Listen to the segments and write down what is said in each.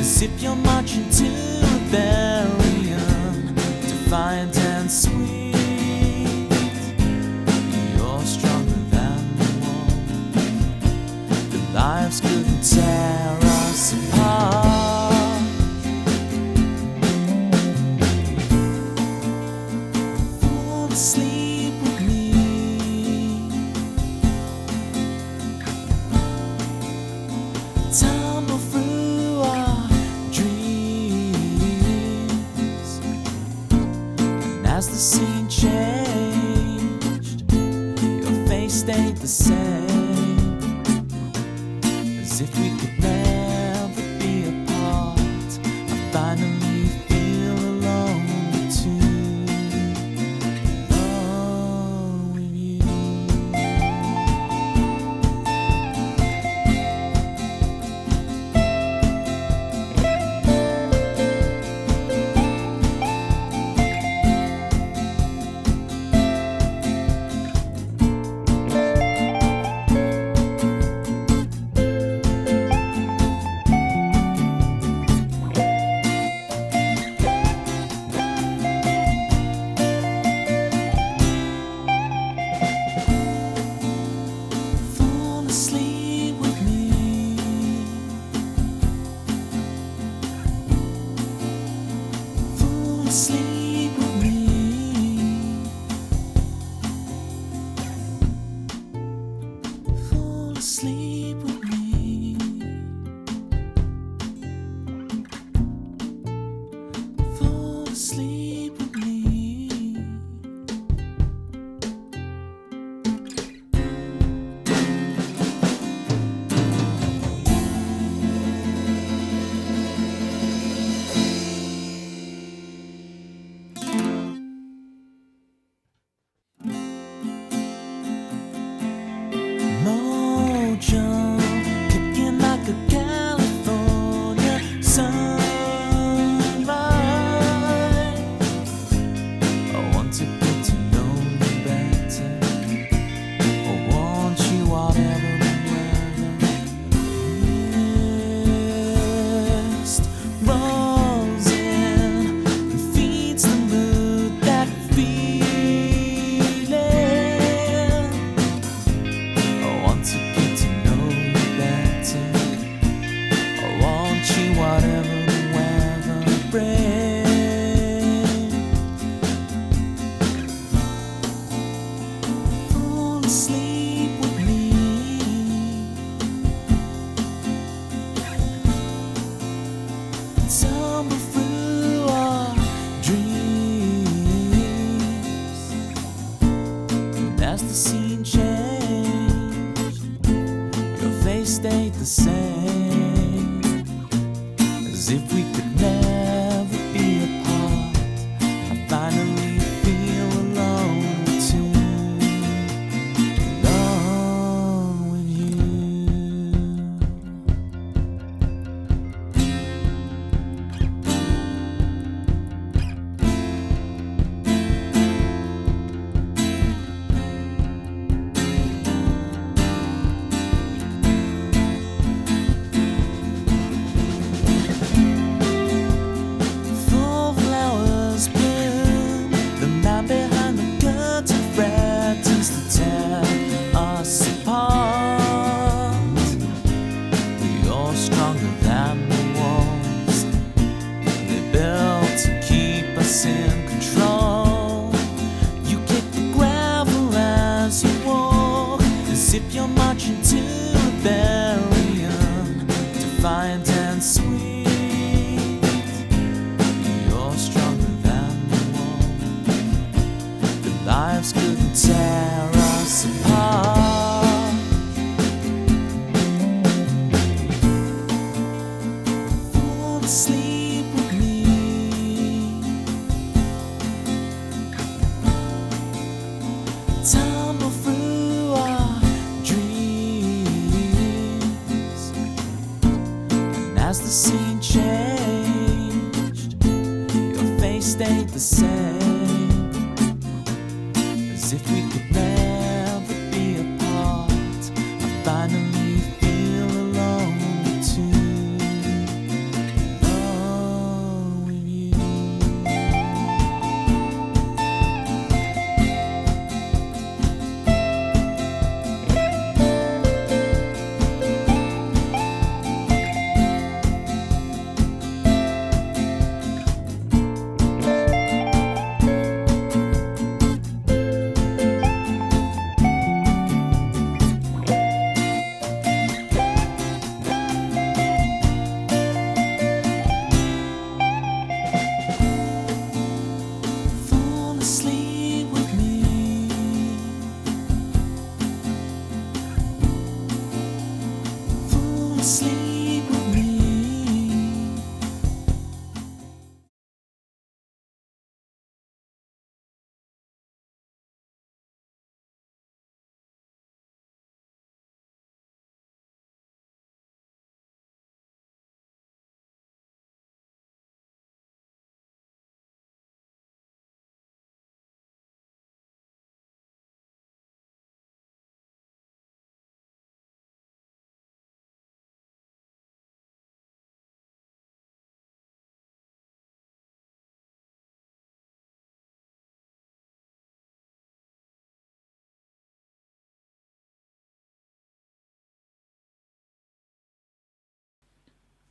as if you're marching to a barium, defiant and sweet. You're stronger than the wall. The lives couldn't tear us apart. Fall asleep with me. Tumble through our dreams, and as the scene changed, your face stayed the same, as if we could never be apart. I finally feel alone too, alone with you. Sleep with me. Fall asleep with me. Fall asleep with me. Fall asleep with me. Kicking like a California sunrise. I want to get to know you better. I want you whatever the weather. Mist rolls in and feeds the mood, that feeling. I want to whatever the weather brings. Fall asleep with me. Tumble through our dreams, and as the scene changed, your face stayed the same, as if we could never be apart. I finally feel alone too, alone with you. Stronger than the walls they built to keep us in control. You kick the gravel as you walk, as if you're marching to a barium, defiant and sweet. You're stronger than the wall. The lives couldn't tear us apart. Sleep with me. Tumble through our dreams, and as the scene changed, your face stayed the same, as if we could never be apart. I finally feel alone too.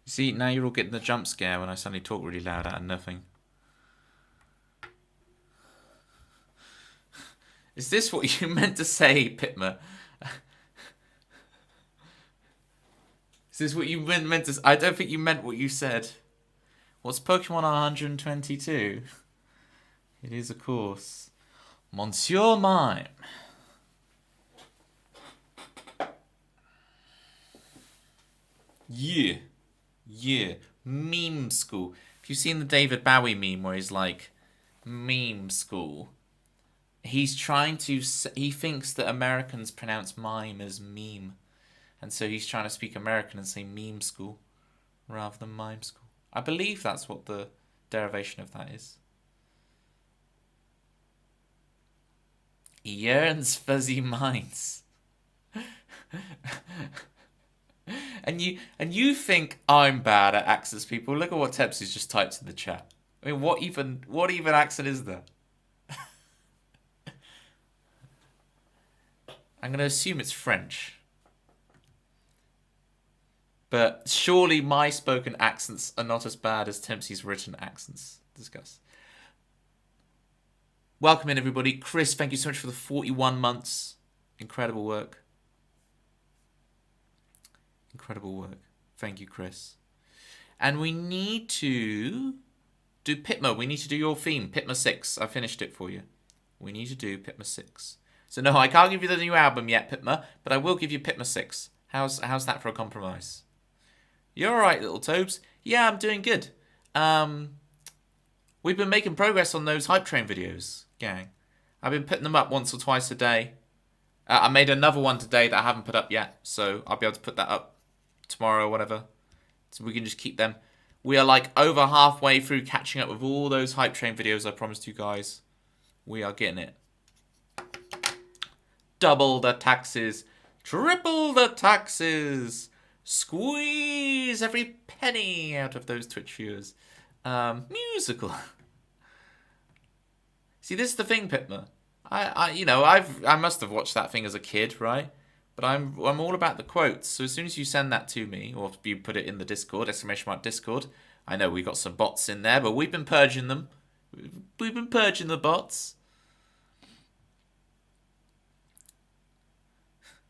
See, now you're all getting the jump scare when I suddenly talk really loud out of nothing. Is this what you meant to say, Pitma? Is this what you meant to say? I don't think you meant what you said. What's Pokemon 122? It is, of course, Monsieur Mime. Yeah. Yeah. Meme school. Have you seen the David Bowie meme where he's like, meme school? He's trying to... He thinks that Americans pronounce mime as meme. And so he's trying to speak American and say meme school rather than mime school. I believe that's what the derivation of that is. Yearns fuzzy minds. and you think I'm bad at accents, people. Look at what Tepsi's just typed in the chat. I mean, what even accent is there? I'm going to assume it's French. But surely my spoken accents are not as bad as Tempsy's written accents. Discuss. Welcome in, everybody. Chris, thank you so much for the 41 months. Incredible work. Incredible work. Thank you, Chris. And we need to do Pitma. We need to do your theme, Pitma 6. I finished it for you. We need to do Pitma 6. So no, I can't give you the new album yet, Pitma, but I will give you Pitma 6. How's that for a compromise? You're alright, little Tobes. Yeah, I'm doing good. We've been making progress on those Hype Train videos, gang. I've been putting them up once or twice a day. I made another one today that I haven't put up yet, so I'll be able to put that up tomorrow or whatever. So we can just keep them. We are like over halfway through catching up with all those Hype Train videos I promised you guys. We are getting it. Double the taxes. Triple the taxes. Squeeze every penny out of those Twitch viewers. Musical. See, this is the thing, Pitma. I must have watched that thing as a kid, right? But I'm all about the quotes. So as soon as you send that to me, or if you put it in the Discord, !Discord, I know we got some bots in there, but we've been purging them. We've been purging the bots.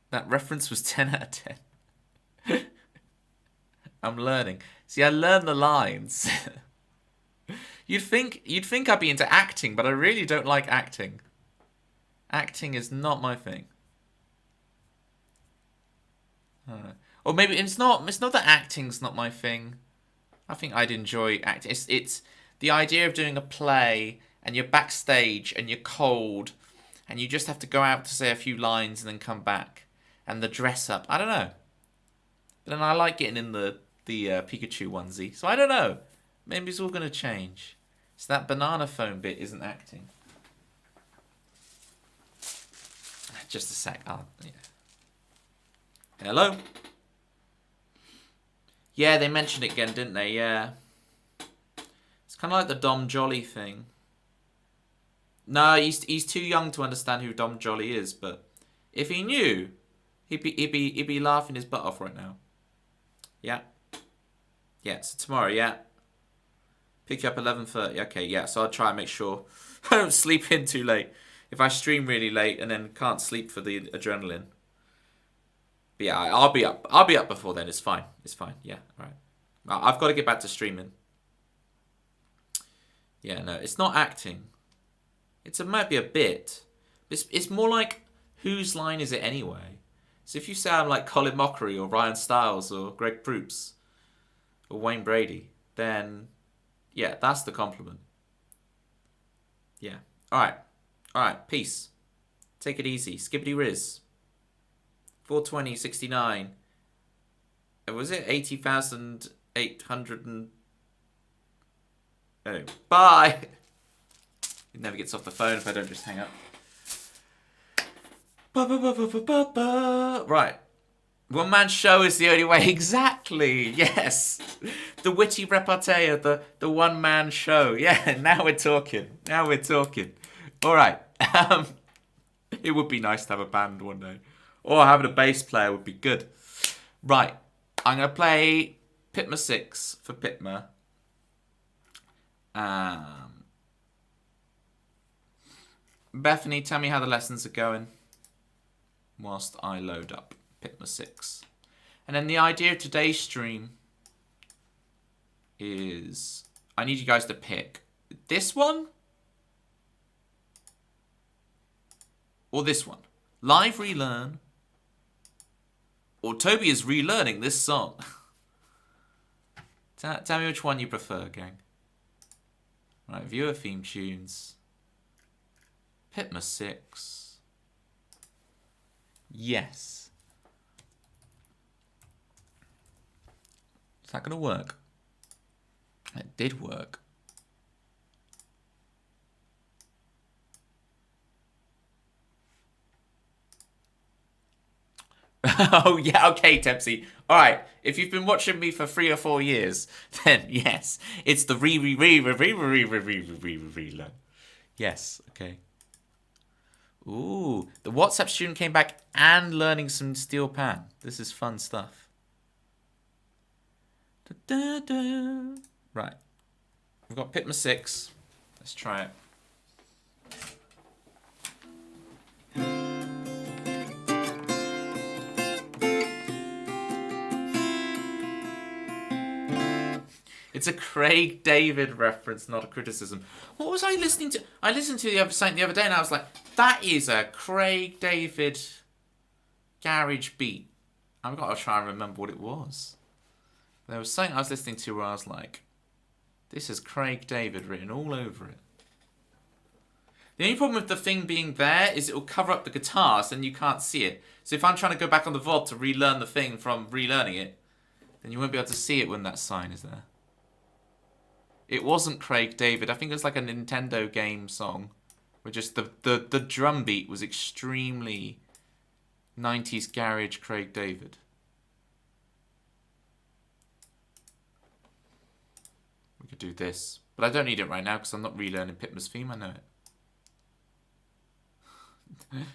That reference was 10 out of 10. I'm learning. See, I learn the lines. You'd think I'd be into acting, but I really don't like acting. Acting is not my thing. Or maybe it's not that acting's not my thing. I think I'd enjoy acting. It's the idea of doing a play and you're backstage and you're cold and you just have to go out to say a few lines and then come back. And the dress up. I don't know. But then I like getting in the Pikachu onesie. So I don't know. Maybe it's all going to change. So that banana phone bit isn't acting. Just a sec. Oh, yeah. Hello? Yeah, they mentioned it again, didn't they? Yeah. It's kind of like the Dom Jolly thing. No, he's too young to understand who Dom Jolly is, but if he knew, he'd be laughing his butt off right now. Yeah. Yeah, so tomorrow, yeah. Pick you up 11:30. Okay, yeah, so I'll try and make sure I don't sleep in too late. If I stream really late and then can't sleep for the adrenaline. But yeah, I'll be up. I'll be up before then. It's fine. It's fine. Yeah, all right. I've got to get back to streaming. Yeah, no, it's not acting. It might be a bit. It's more like, whose line is it anyway? So if you sound like Colin Mockery or Ryan Stiles or Greg Proops or Wayne Brady, then yeah, that's the compliment. Yeah. All right. Peace. Take it easy. Skibbity Riz. 420.69. Was it 80,800 and... Oh, bye. It never gets off the phone if I don't just hang up. Right. One man show is the only way. Exactly. Yes. The witty repartee of the one man show. Yeah. Now we're talking. All right. It would be nice to have a band one day, or having a bass player would be good. Right. I'm gonna play Pitma 6 for Pitma. Bethany, tell me how the lessons are going whilst I load up Pitma 6. And then the idea of today's stream is I need you guys to pick this one or this one. Live relearn or Toby is relearning this song. Tell me which one you prefer, gang. Right, viewer theme tunes. Pitma 6. Yes. Is that going to work? It did work. Oh, yeah, okay, Tempsy. All right, if you've been watching me for 3 or 4 years, then yes, it's the relearn. Yes, okay. Ooh, the WhatsApp student came back and learning some steel pan. This is fun stuff. Right, we've got Pitma 6. Let's try it. It's a Craig David reference, not a criticism. What was I listening to? I listened to something the other day and I was like, that is a Craig David garage beat. I've got to try and remember what it was. There was something I was listening to where I was like, this is Craig David written all over it. The only problem with the thing being there is it will cover up the guitar so then you can't see it. So if I'm trying to go back on the VOD to relearn the thing from relearning it, then you won't be able to see it when that sign is there. It wasn't Craig David. I think it was like a Nintendo game song. Where just the drum beat was extremely 90s garage Craig David. We could do this. But I don't need it right now because I'm not relearning Pitma's theme. I know it.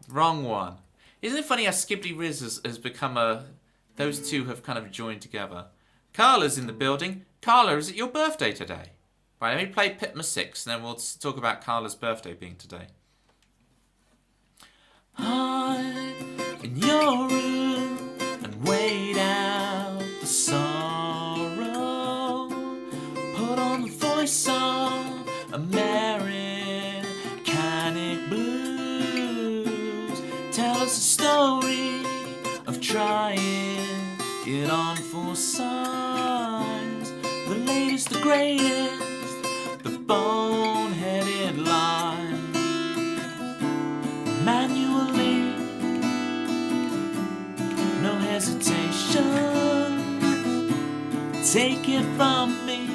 Wrong one. Isn't it funny how Skibbly Riz has become a... Those two have kind of joined together. Carla's in the building. Carla, is it your birthday today? Right, let me play Pitma 6 and then we'll talk about Carla's birthday being today. Hide in your room and wait out the sorrow. Put on the voice of Americanic blues. Tell us a story of trying it on for size. The latest, the greatest, the bone-headed line. Manually, no hesitation. Take it from me.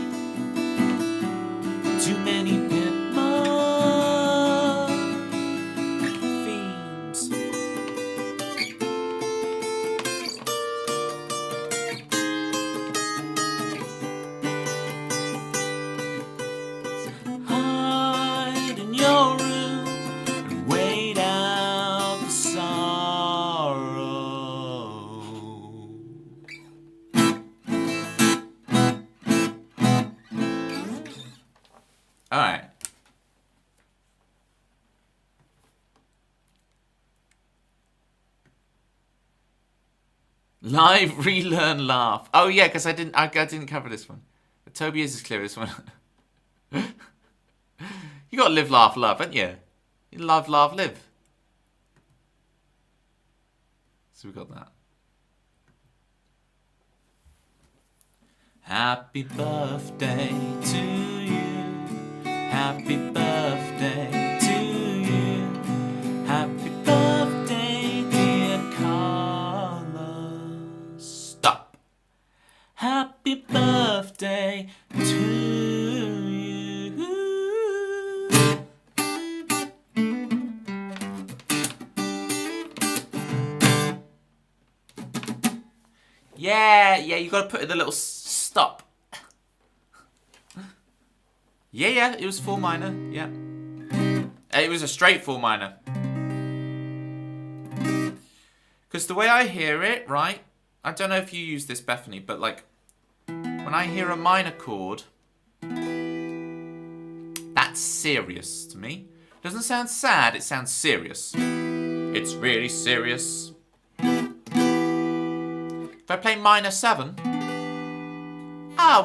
Too many Pitma themes. Hide in your room and wait out the sorrow. All right. Live, relearn, laugh. Oh yeah, because I didn't cover this one. Toby is clear this one. You got to live, laugh, love, haven't you? You love, laugh, live. So we got that. Happy birthday to you. Happy birthday to you. Happy birthday, dear Carla. Stop. Happy birthday to you. Yeah, you got to put in the little stop. Yeah, it was 4 minor, yeah. It was a straight 4 minor. Because the way I hear it, right, I don't know if you use this, Bethany, but like, when I hear a minor chord, that's serious to me. Doesn't sound sad, it sounds serious. It's really serious. If I play minor 7,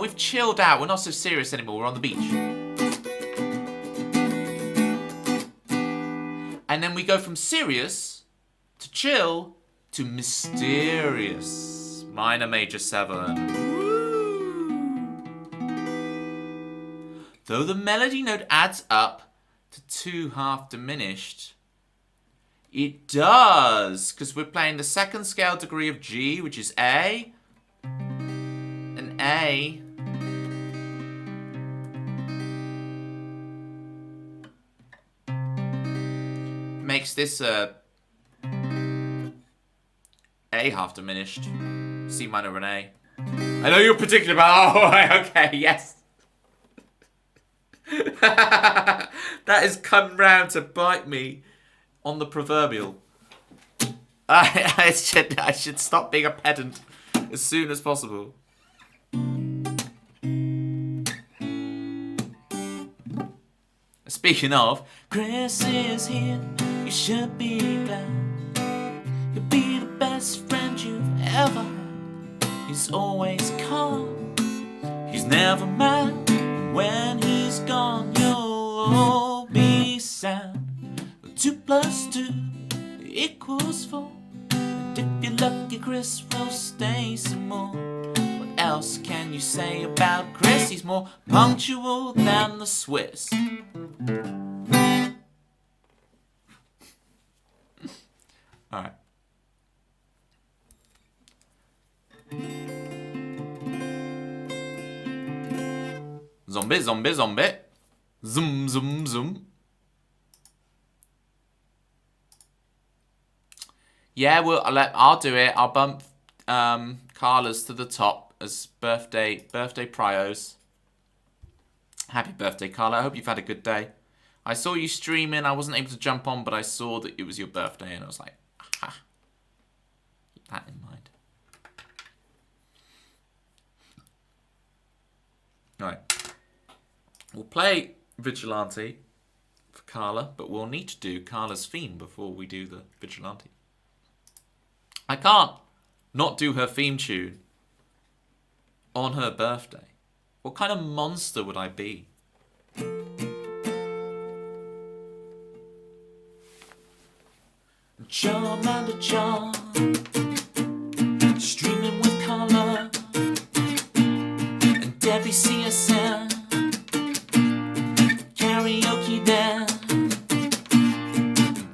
we've chilled out. We're not so serious anymore. We're on the beach. And then we go from serious to chill to mysterious. Minor major 7. Though the melody note adds up to 2 half diminished, it does, because we're playing the second scale degree of G, which is A, and A makes this A half diminished, C minor and A. I know you're particular about, okay, yes. That has come round to bite me on the proverbial. I should stop being a pedant as soon as possible. Speaking of, Chris is here, you should be glad. He'll be the best friend you've ever had. He's always calm, he's never mad. When he's gone, you'll all be sad. 2 + 2 = 4. And if you're lucky, Chris will stay some more. What else can you say about Chris? He's more punctual than the Swiss. Alright. Zombie, zombie, zombie. Zoom, zoom, zoom. Yeah, I'll do it. I'll bump Carla's to the top as birthday prios. Happy birthday, Carla. I hope you've had a good day. I saw you streaming. I wasn't able to jump on, but I saw that it was your birthday, and I was like, aha. Keep that in mind. Right. We'll play Vigilante for Carla, but we'll need to do Carla's theme before we do the Vigilante. I can't not do her theme tune on her birthday. What kind of monster would I be? Charm and a charm, streaming with Carla and Debbie CSM, karaoke there,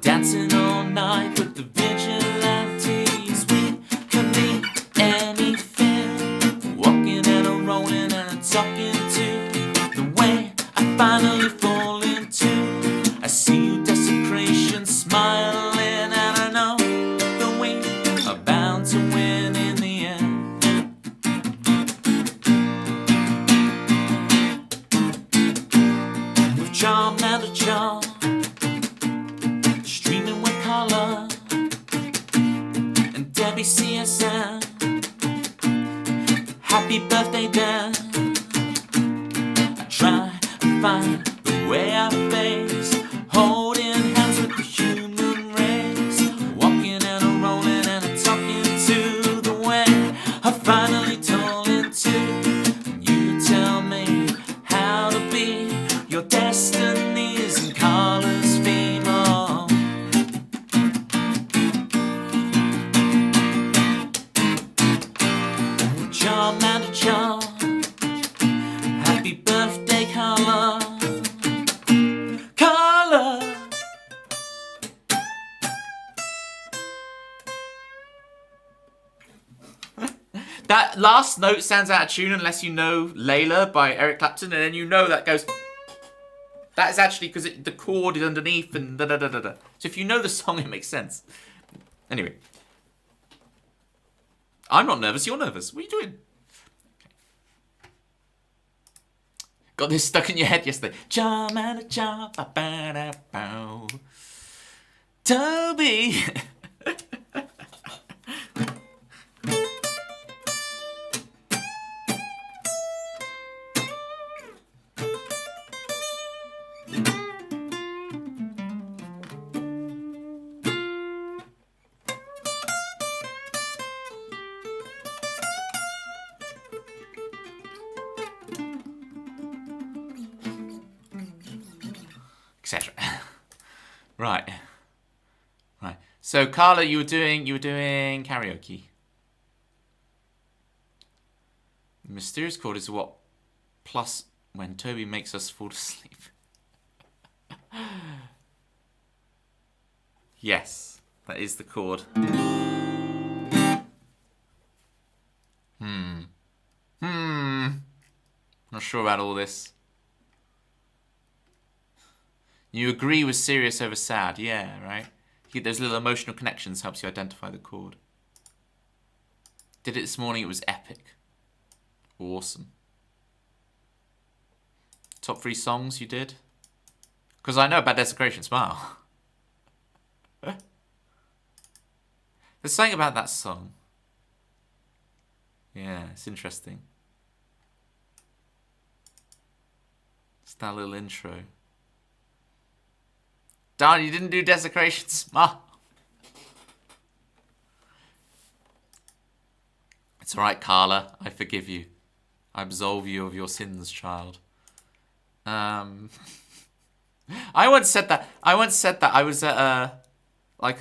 dancing all night with the vigilantes. We can be anything, walking and a rolling and a talking to the way I finally fall into. I see you desecration smiling. To win in the end. With charm and a charm, streaming with Carla and Debbie CSM. Happy birthday, Dan. I try to find the way I face, holding hands with the human race, walking and a rolling and a talking. I finally told it to you. Tell me how to be. Your destiny is in Carla's theme. Oh. Charm and a charm. Happy birthday, Carla. Carla. That last note sounds out of tune unless you know Layla by Eric Clapton, and then you know that goes. That is actually because the chord is underneath and da da da da da. So if you know the song, it makes sense. Anyway, I'm not nervous. You're nervous. What are you doing? Okay. Got this stuck in your head yesterday. Charm and a charm, ba ba da bow. Toby. etc. Right. Right. So Carla, you were doing karaoke. The mysterious chord is what plus when Toby makes us fall asleep. Yes, that is the chord. Not sure about all this. You agree with serious over sad, yeah, right? Those little emotional connections helps you identify the chord. Did it this morning, it was epic. Awesome. Top 3 songs you did? Because I know about Desecration Smile. There's something about that song. Yeah, it's interesting. It's that little intro. Darn, you didn't do Desecration Smile. It's alright, Carla. I forgive you. I absolve you of your sins, child. I once said that. I was at it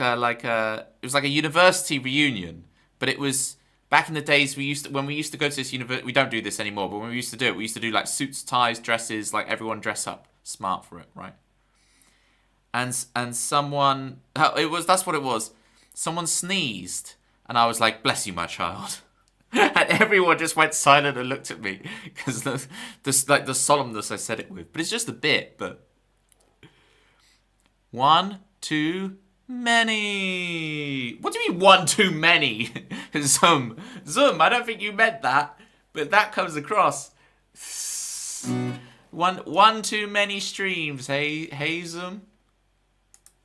was like a university reunion, but it was back in the days when we used to go to this university. We don't do this anymore, but when we used to do it, we used to do like suits, ties, dresses, like everyone dress up smart for it, right? And someone, that's what it was. Someone sneezed, and I was like, "Bless you, my child." And everyone just went silent and looked at me because the solemnness I said it with. But it's just a bit. But one too many. What do you mean one too many? Zoom. I don't think you meant that, but that comes across. One too many streams. Hey Zoom.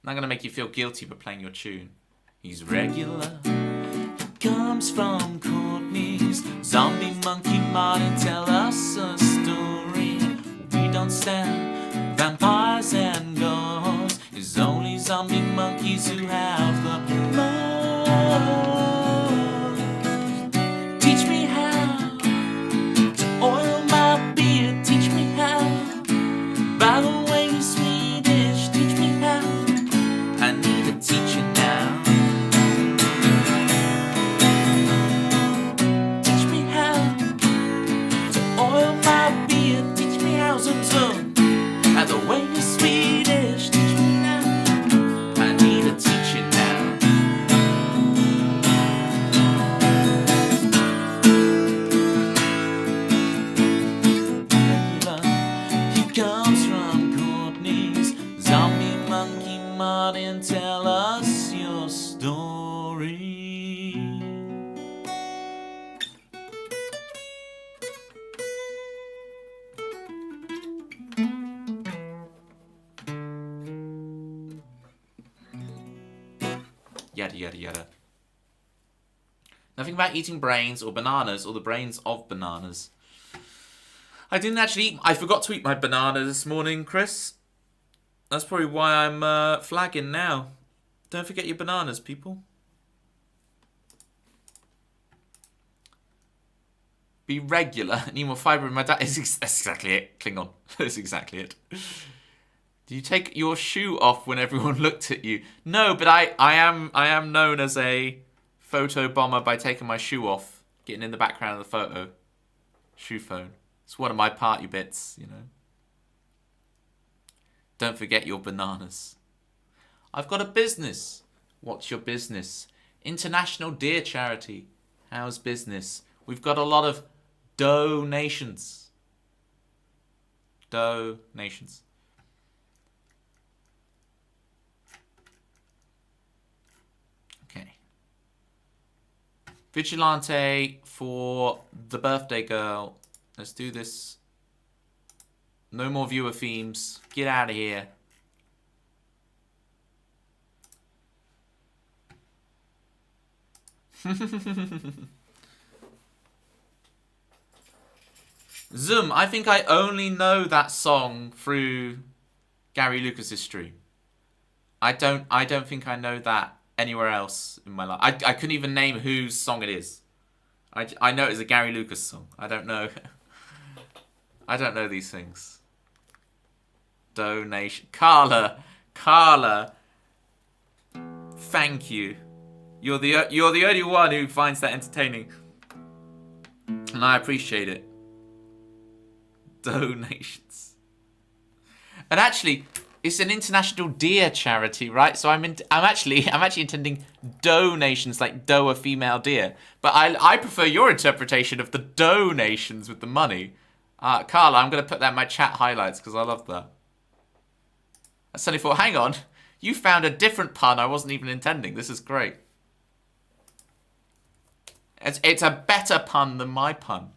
I'm gonna make you feel guilty for playing your tune. He's regular. Comes from Courtney's zombie monkey modern. Tell us a story. We don't stand vampires and ghosts. It's only zombie monkeys who have the most. Teach me how to oil my beard. Teach me how. By the way, you're Swedish. Teach me how. I need a teacher now. And the way you're Swedish, teach me now. I need a teacher now. He comes from Courtney's zombie monkey Martin. Tell us your story. Yada yada yada. Nothing about eating brains or bananas or the brains of bananas. I didn't actually eat. I forgot to eat my banana this morning, Chris. That's probably why I'm flagging now. Don't forget your bananas, people. Be regular. Need more fibre in my diet. That's exactly it. Klingon. That's exactly it. Do you take your shoe off when everyone looked at you? No, but I am known as a photo bomber by taking my shoe off, getting in the background of the photo. Shoe phone. It's one of my party bits, you know. Don't forget your bananas. I've got a business. What's your business? International Deer Charity. How's business? We've got a lot of donations. Donations. Okay. Vigilante for the birthday girl. Let's do this. No more viewer themes. Get out of here. Zoom, I think I only know that song through Gary Lucas's stream. I don't think I know that anywhere else in my life. I couldn't even name whose song it is. I know it's a Gary Lucas song. I don't know. I don't know these things. donation. Carla, thank you. You're the only one who finds that entertaining, and I appreciate it. Donations. And actually, it's an international deer charity, right? So I'm actually intending donations, like doe a female deer. But I prefer your interpretation of the donations with the money. Carla, I'm going to put that in my chat highlights because I love that. I suddenly thought, hang on, you found a different pun I wasn't even intending. This is great. It's a better pun than my pun.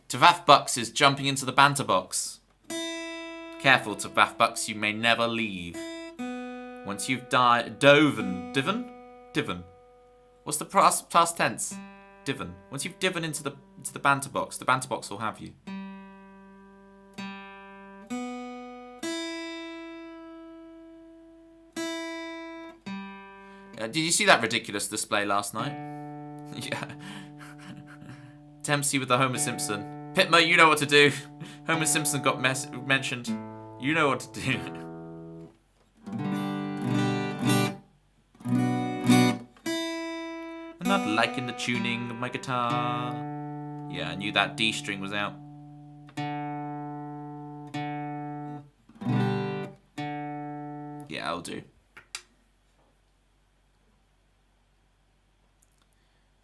Tavath Bucks is jumping into the banter box. Careful, Tavath Bucks, you may never leave. Once you've Divin? What's the past tense? Divin. Once you've divin into the banter box will have you. Did you see that ridiculous display last night? Yeah. Dempsey with the Homer Simpson. Pitma, you know what to do. Homer Simpson got mentioned. You know what to do. I'm not liking the tuning of my guitar. Yeah, I knew that D string was out. Yeah, I'll do.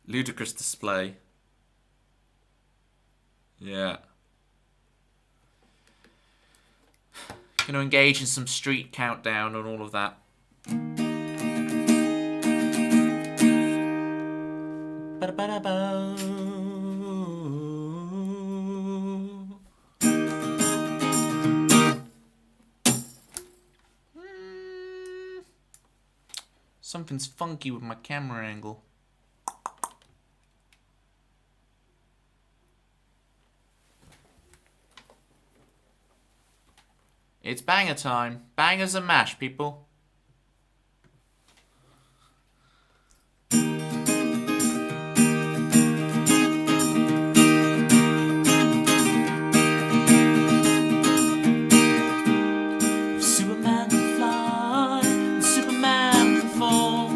Ludicrous display. Yeah. Gonna engage in some street countdown and all of that. Something's funky with my camera angle. It's banger time. Bangers and mash, people. Superman can fly, Superman can fall.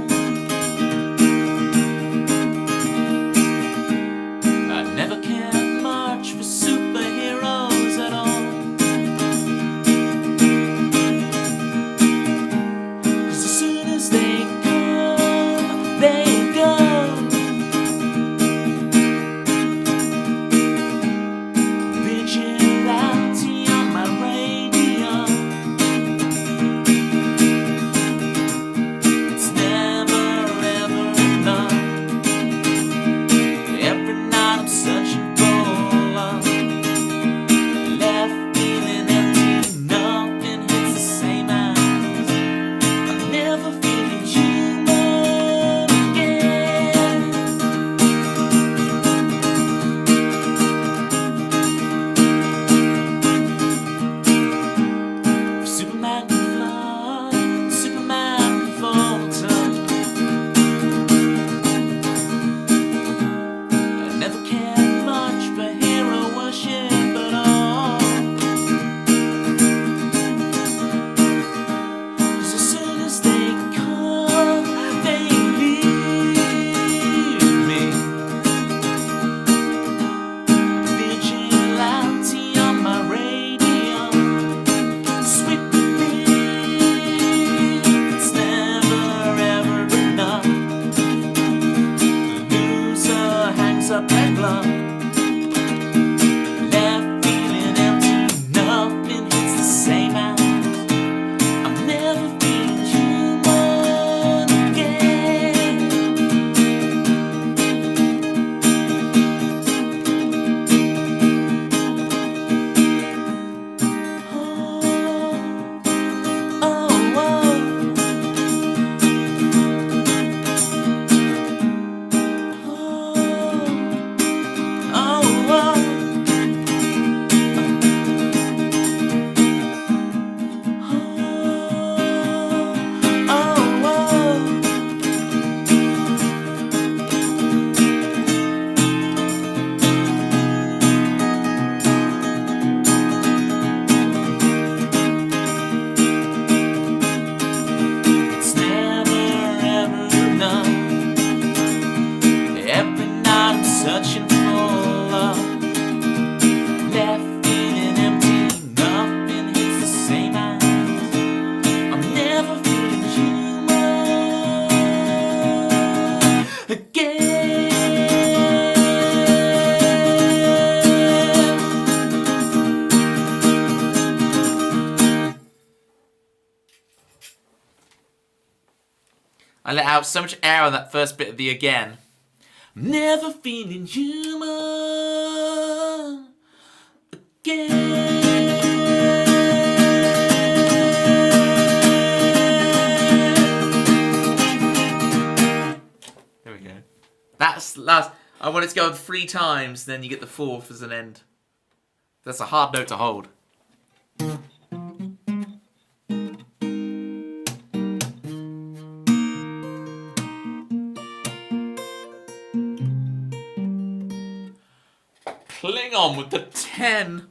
I never cared much for superheroes at all. searching for love. Left feeling empty, nothing hits the same as I'm never feeling human again. I let out so much air on that first bit of the again. I'm never feeling human again. There we go. That's last. I want it to go 3 times, then you get the 4th as an end. That's a hard note to hold. Klingon with the 10.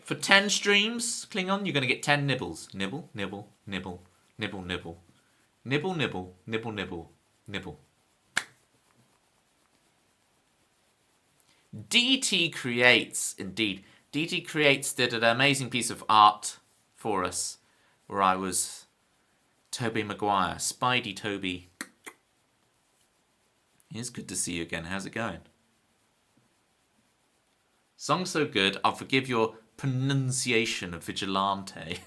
For 10 streams, Klingon, you're going to get 10 nibbles. Nibble, nibble, nibble, nibble, nibble. Nibble, nibble, nibble, nibble, nibble. DT Creates, indeed. DT Creates did an amazing piece of art for us where I was Toby Maguire, Spidey Toby. It's good to see you again. How's it going? Song so good, I'll forgive your pronunciation of vigilante.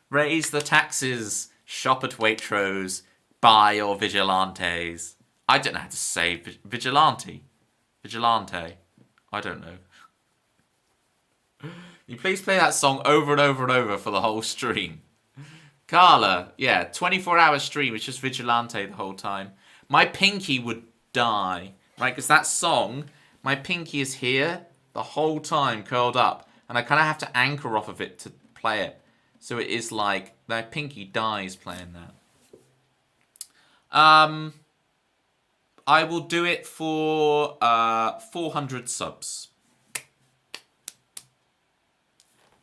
Raise the taxes, shop at Waitrose, buy your vigilantes. I don't know how to say vigilante. Vigilante. I don't know. You please play that song over and over and over for the whole stream. Carla, yeah, 24-hour stream, it's just vigilante the whole time. My pinky would die, right? Because that song, my pinky is here the whole time curled up. And I kind of have to anchor off of it to play it. So it is like, my pinky dies playing that. I will do it for 400 subs.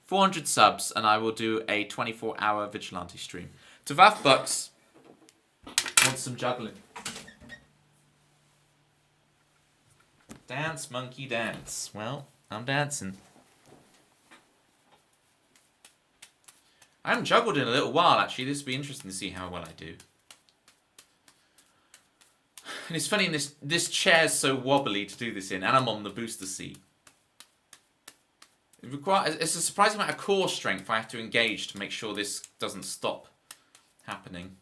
400 subs, and I will do a 24-hour vigilante stream. Tavath Bucks wants some juggling. Dance, monkey, dance. Well, I'm dancing. I haven't juggled in a little while, actually. This will be interesting to see how well I do. And it's funny, this chair's so wobbly to do this in, and I'm on the booster seat. It's a surprising amount of core strength I have to engage to make sure this doesn't stop happening.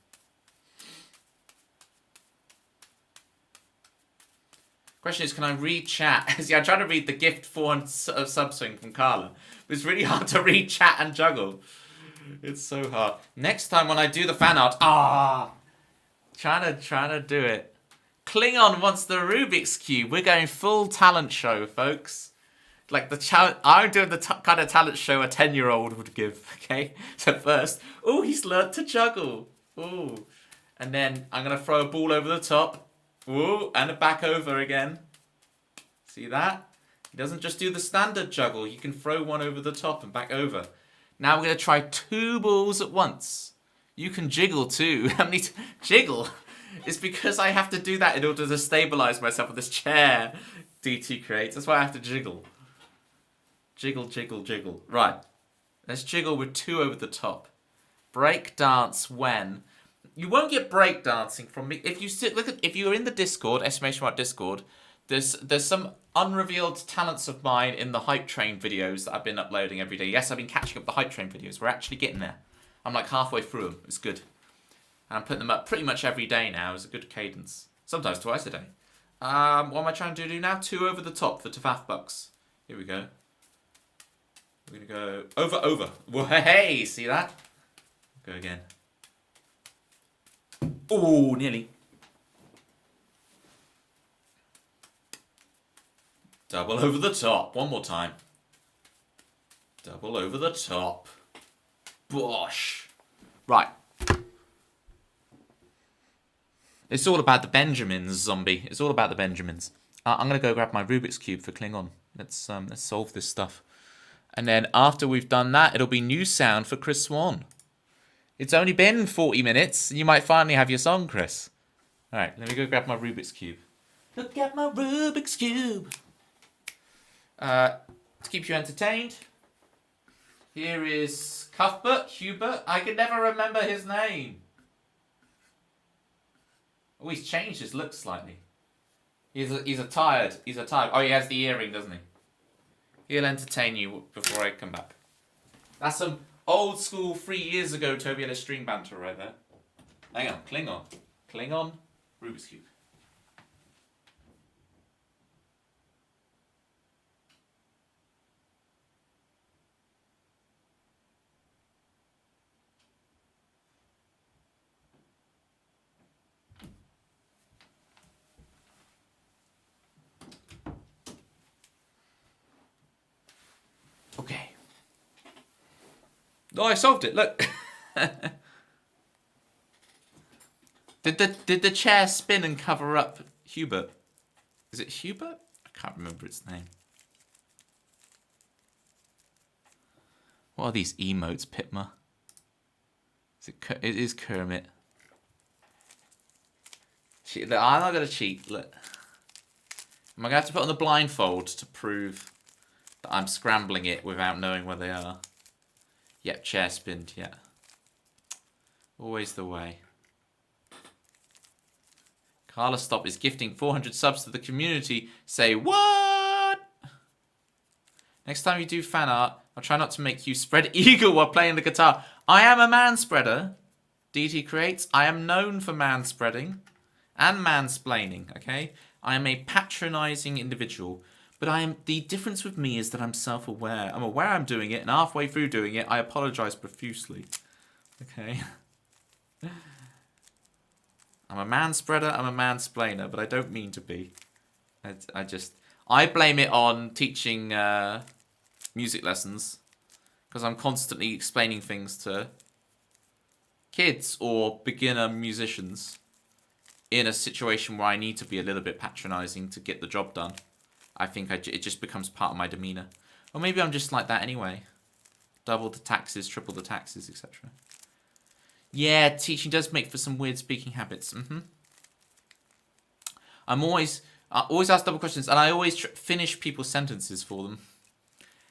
Question is, can I read chat? See, I'm trying to read the gift 400 subswing from Carla. But it's really hard to read chat and juggle. It's so hard. Next time when I do the fan art, trying to do it. Klingon wants the Rubik's Cube. We're going full talent show, folks. Like the challenge, I'm doing the kind of talent show a 10-year-old would give. Okay, so first, he's learnt to juggle. And then I'm gonna throw a ball over the top. And a back over again. See that? He doesn't just do the standard juggle. You can throw one over the top and back over. Now we're gonna try 2 balls at once. You can jiggle too. How many jiggle? It's because I have to do that in order to stabilize myself with this chair DT creates. That's why I have to jiggle. Jiggle, jiggle, jiggle. Right. Let's jiggle with 2 over the top. Break dance when. You won't get break dancing from me. If you're in the Discord, !Discord, there's some unrevealed talents of mine in the Hype Train videos that I've been uploading every day. Yes, I've been catching up the Hype Train videos. We're actually getting there. I'm like halfway through them. It's good. And I'm putting them up pretty much every day now as a good cadence. Sometimes twice a day. What am I trying to do now? 2 over the top for Tavath Bucks. Here we go. We're going to go over, over. Well, hey, see that? Go again. Ooh, nearly. Double over the top. One more time. Double over the top. Bosh. Right. It's all about the Benjamins, zombie. It's all about the Benjamins. I'm going to go grab my Rubik's Cube for Klingon. Let's solve this stuff. And then after we've done that, it'll be new sound for Chris Swan. It's only been 40 minutes, and you might finally have your song, Chris. Alright, let me go grab my Rubik's Cube. Look at my Rubik's Cube. To keep you entertained, here is Hubert. I can never remember his name. Oh, he's changed his look slightly. He's a tired. Oh, he has the earring, doesn't he? He'll entertain you before I come back. That's some old school 3 years ago Toby had a string banter right there. Hang on, Klingon, Rubik's Cube. Okay. Oh, I solved it. Look. Did the chair spin and cover up Hubert? Is it Hubert? I can't remember its name. What are these emotes, Pitma? It is Kermit. I'm not gonna cheat. Look. Am I gonna have to put on the blindfold to prove that I'm scrambling it without knowing where they are? Yep, chair spinned, yeah. Always the way. Carla Stop is gifting 400 subs to the community. Say what? Next time you do fan art, I'll try not to make you spread eagle while playing the guitar. I am a man spreader. DT creates. I am known for man spreading and mansplaining, okay? I am a patronizing individual. But the difference with me is that I'm self-aware. I'm aware I'm doing it, and halfway through doing it, I apologize profusely. Okay? I'm a man-spreader, I'm a mansplainer, but I don't mean to be. I blame it on teaching music lessons, because I'm constantly explaining things to kids or beginner musicians in a situation where I need to be a little bit patronizing to get the job done. I think it just becomes part of my demeanor. Or maybe I'm just like that anyway. Double the taxes, triple the taxes, etc. Yeah, teaching does make for some weird speaking habits. I always ask double questions, and I always finish people's sentences for them.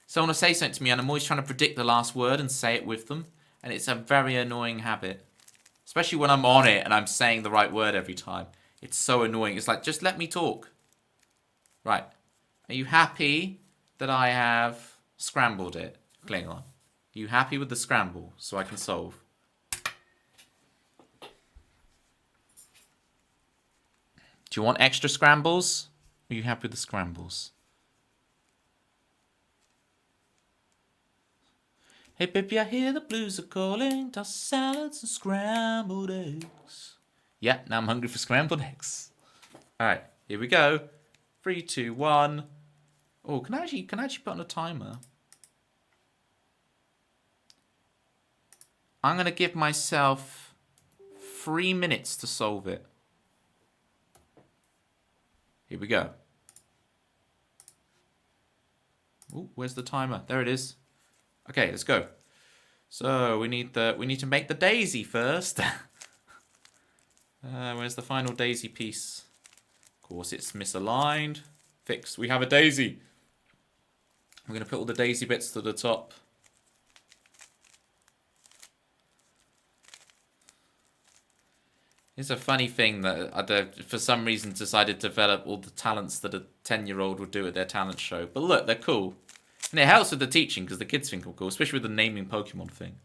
Someone will say something to me, and I'm always trying to predict the last word and say it with them. And it's a very annoying habit. Especially when I'm on it and I'm saying the right word every time. It's so annoying. It's like, just let me talk. Right. Are you happy that I have scrambled it, Klingon? Are you happy with the scramble so I can solve? Do you want extra scrambles? Are you happy with the scrambles? Hey baby, I hear the blues are calling. Toss salads and scrambled eggs. Yeah, now I'm hungry for scrambled eggs. Alright, here we go. 3, 2, 1. Oh, can I actually put on a timer? I'm gonna give myself 3 minutes to solve it. Here we go. Oh, where's the timer? There it is. Okay, let's go. So we need to make the daisy first. Where's the final daisy piece? Of course, it's misaligned. Fixed. We have a daisy. I'm going to put all the daisy bits to the top. It's a funny thing that I, for some reason, decided to develop all the talents that a 10-year-old would do at their talent show. But look, they're cool. And it helps with the teaching because the kids think I'm cool, especially with the naming Pokemon thing.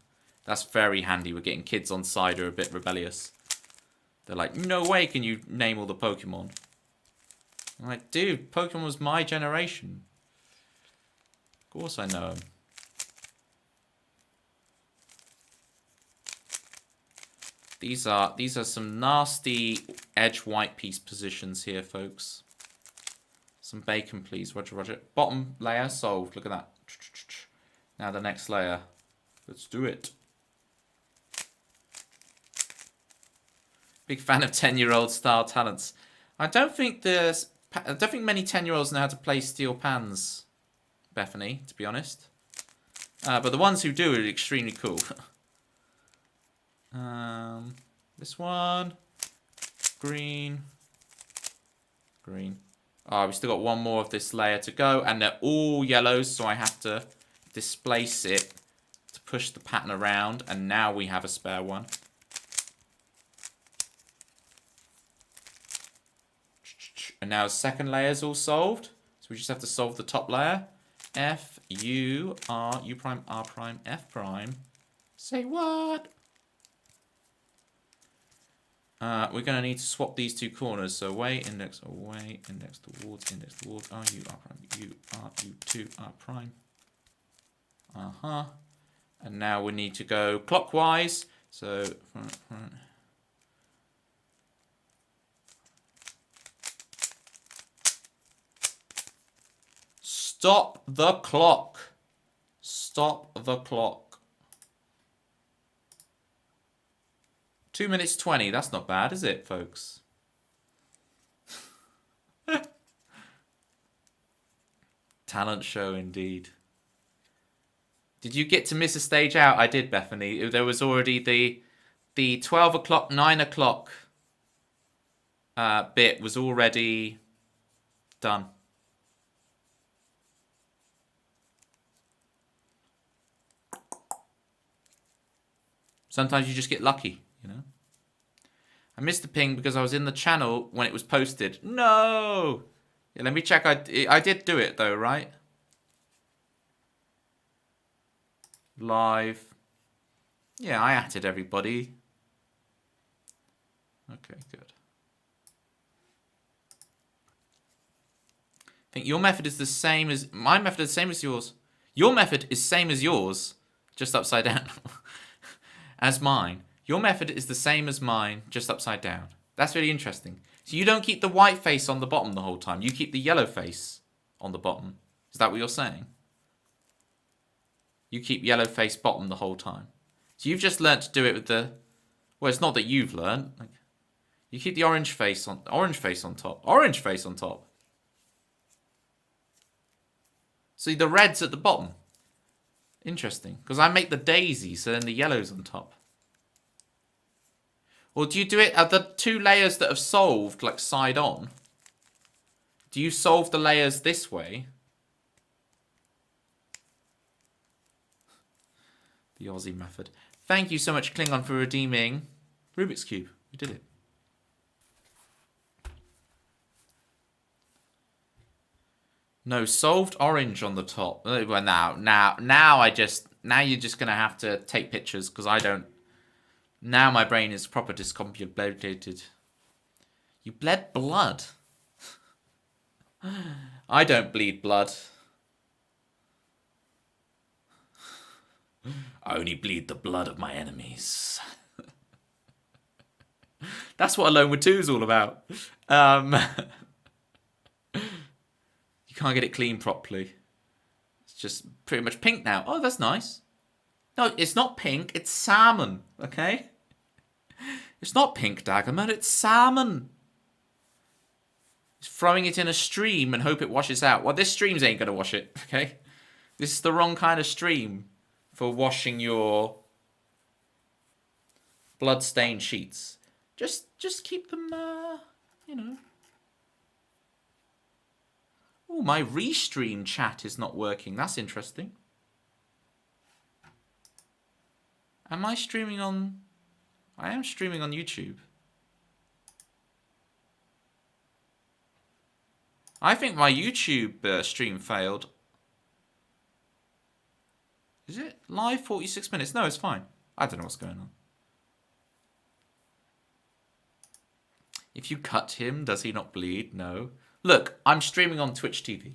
That's very handy. We're getting kids on side who are a bit rebellious. They're like, no way can you name all the Pokemon. I'm like, dude, Pokemon was my generation. Of course I know them. These are some nasty edge white piece positions here, folks. Some bacon, please. Roger, roger. Bottom layer solved. Look at that. Now the next layer. Let's do it. Big fan of 10-year-old style talents. I don't think many 10-year-olds know how to play steel pans, Bethany, to be honest. But the ones who do are extremely cool. This one. green, green. Oh, we still got one more of this layer to go, and they're all yellows, so I have to displace it to push the pattern around, and now we have a spare one. And now the second layer is all solved, so we just have to solve the top layer. F, U, R, U prime, R prime, F prime. Say what? We're going to need to swap these two corners. So away, index, towards, R, U, R prime, U, R, U2, R prime. And now we need to go clockwise. So, front. Stop the clock. Stop the clock. 2 minutes 20. That's not bad, is it, folks? Talent show indeed. Did you get to miss a stage out? I did, Bethany. There was already the 12 o'clock, 9 o'clock bit was already done. Sometimes you just get lucky, you know. I missed the ping because I was in the channel when it was posted. No! Yeah, let me check. I did do it though, right? Live. Yeah, I added everybody. Okay, good. I think your method is the same as... My method is the same as yours. Your method is same as yours, just upside down. As mine. Your method is the same as mine, just upside down. That's really interesting. So you don't keep the white face on the bottom the whole time. You keep the yellow face on the bottom. Is that what you're saying? You keep yellow face bottom the whole time. So you've just learnt to do it with the... Well, it's not that you've learnt. You keep the orange face on top. Orange face on top. See, the red's at the bottom. Interesting. Because I make the daisy, so then the yellow's on top. Or do you do it at the two layers that have solved, like side on? Do you solve the layers this way? The Aussie method. Thank you so much, Klingon, for redeeming Rubik's Cube. We did it. No, solved orange on the top. Well, now you're just gonna have to take pictures because I don't. Now my brain is proper discombobulated. You bled blood. I don't bleed blood. I only bleed the blood of my enemies. That's what Alone with 2 is all about. You can't get it clean properly. It's just pretty much pink now. Oh, that's nice. No, it's not pink. It's salmon, okay? It's not pink, Daggerman. It's salmon. It's throwing it in a stream and hope it washes out. Well, this streams ain't going to wash it, okay? This is the wrong kind of stream for washing your blood-stained sheets. Just keep them, you know. Oh, my restream chat is not working. That's interesting. Am I streaming on... I am streaming on YouTube. I think my YouTube stream failed. Is it live 46 minutes? No, it's fine. I don't know what's going on. If you cut him, does he not bleed? No. Look, I'm streaming on Twitch TV.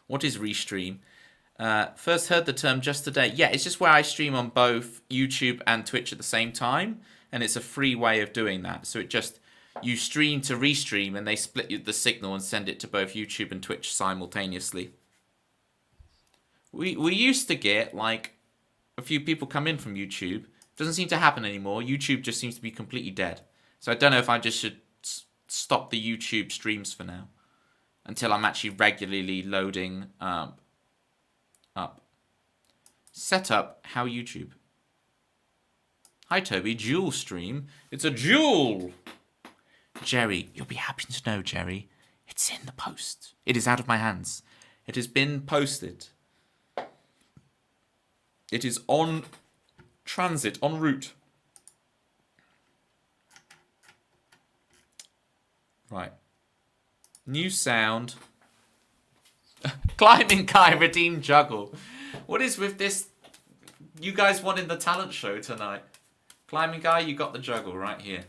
What is restream? First heard the term just today. Yeah, it's just where I stream on both YouTube and Twitch at the same time. And it's a free way of doing that. So it just, you stream to restream and they split the signal and send it to both YouTube and Twitch simultaneously. We used to get like a few people come in from YouTube. Doesn't seem to happen anymore. YouTube just seems to be completely dead. So I don't know if I just should stop the YouTube streams for now. Until I'm actually regularly loading up. Set up how YouTube. Hi, Toby. Dual stream. It's a duel. Jerry, you'll be happy to know, Jerry, it's in the post. It is out of my hands. It has been posted. It is on transit, en route. Right. New sound. Climbing guy, redeemed juggle. What is with this? You guys wanted the talent show tonight. Climbing guy, you got the juggle right here.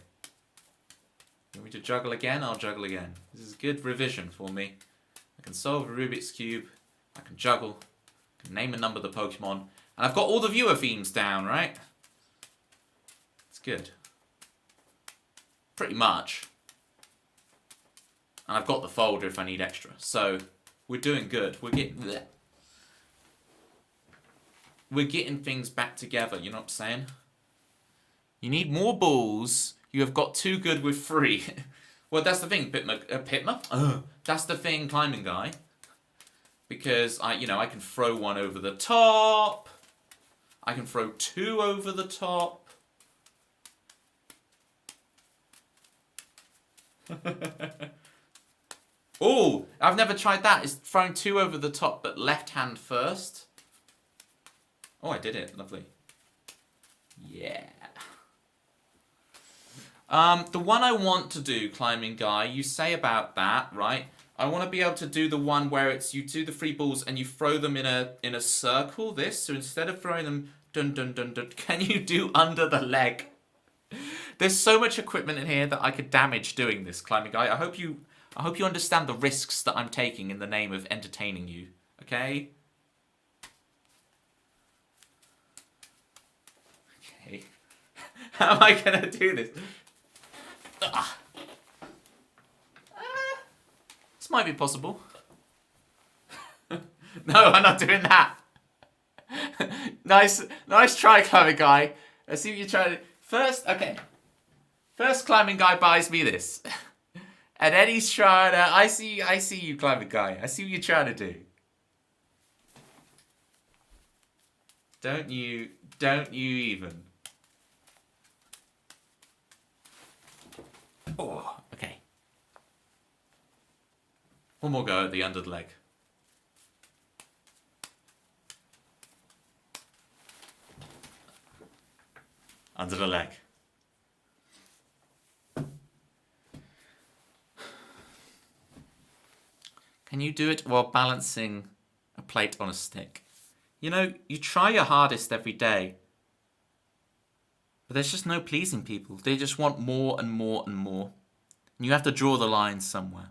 You want me to juggle again? I'll juggle again. This is good revision for me. I can solve a Rubik's Cube. I can juggle. I can name and number the Pokemon. And I've got all the viewer themes down, right? It's good. Pretty much. And I've got the folder if I need extra. So, we're doing good. We're getting things back together, you know what I'm saying? You need more balls. You have got too good with 3. Well, that's the thing, Pitma. That's the thing, climbing guy. Because I can throw one over the top. I can throw 2 over the top. Oh, I've never tried that. It's throwing 2 over the top, but left hand first. Oh, I did it. Lovely. Yeah. The one I want to do, climbing guy, you say about that, right? I want to be able to do the one where it's you do the 3 balls and you throw them in a circle, this. So instead of throwing them dun dun dun dun, can you do under the leg? There's so much equipment in here that I could damage doing this, climbing guy. I hope you understand the risks that I'm taking in the name of entertaining you, okay? Okay. How am I gonna do this? This might be possible. No, I'm not doing that. Nice try, climbing guy. Let's see what you're trying to... First, okay. First climbing guy buys me this. And then he's trying to... I see you, climbing guy. I see what you're trying to do. Don't you even. Oh, okay. One more go at the under the leg. Under the leg. Can you do it while balancing a plate on a stick? You know, you try your hardest every day. But there's just no pleasing people. They just want more and more and more. And you have to draw the line somewhere.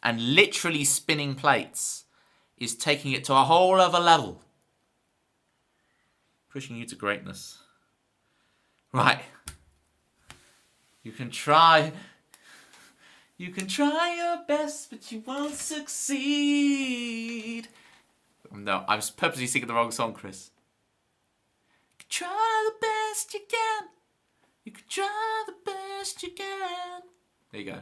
And literally spinning plates is taking it to a whole other level. Pushing you to greatness. Right. You can try your best, but you won't succeed. No, I was purposely singing the wrong song, Chris. You can try the best you can. You can try the best you can. There you go.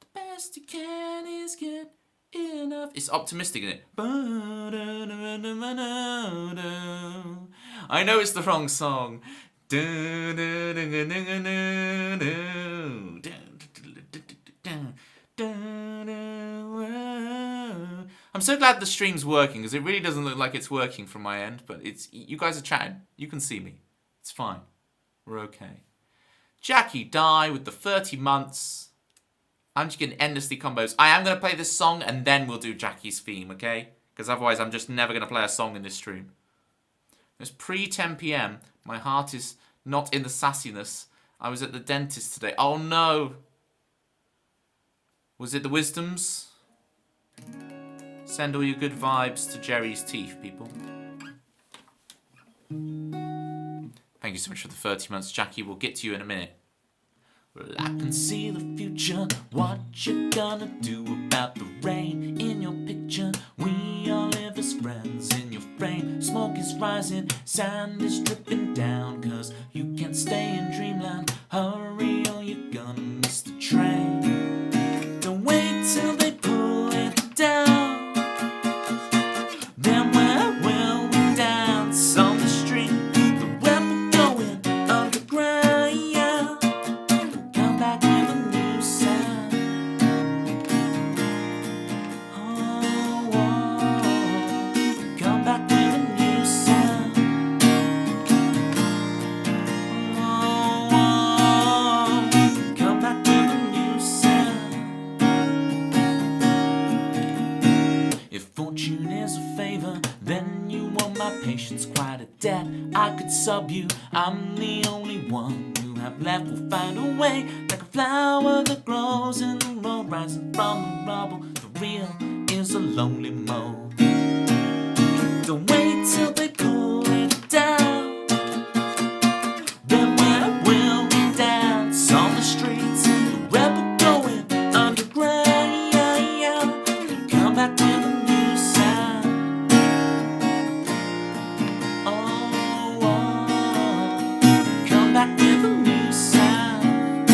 The best you can is good enough. It's optimistic, isn't it? I know it's the wrong song. I'm so glad the stream's working, because it really doesn't look like it's working from my end, but you guys are chatting. You can see me. It's fine. We're okay. Jackie Die with the 30 months. I'm just getting endlessly combos. I am going to play this song, and then we'll do Jackie's theme, okay? Because otherwise I'm just never going to play a song in this stream. It's pre-10 p.m. My heart is not in the sassiness. I was at the dentist today. Oh, no. Was it the wisdoms? Send all your good vibes to Jerry's teeth, people. Thank you so much for the 30 months, Jackie. We'll get to you in a minute. Well, I can see the future. What you gonna do about the rain in your picture? We all live as friends in your frame. Smoke is rising, sand is dripping down. Cause you can't stay in dreamland. Hurry or you're gonna miss the train. Don't wait till they pull it down. Then where will we dance on the street? The rebel going could sub you. I'm the only one you have left. Will find a way, like a flower that grows in the road, rising from the rubble. The real is a lonely mode. Don't wait till they pull it down. Then where will we dance on the streets? The rebel going underground. Come back with a new sound. Oh, oh. Come back with a new sound.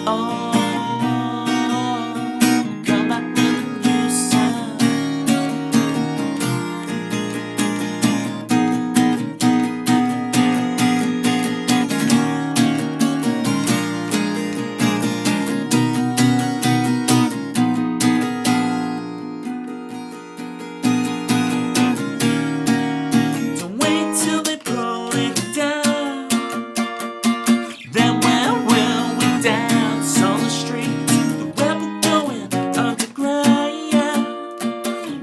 Oh, oh. Come back with a new sound. Don't wait till they pull it down. Then where will we dance on the streets? The rebel going underground.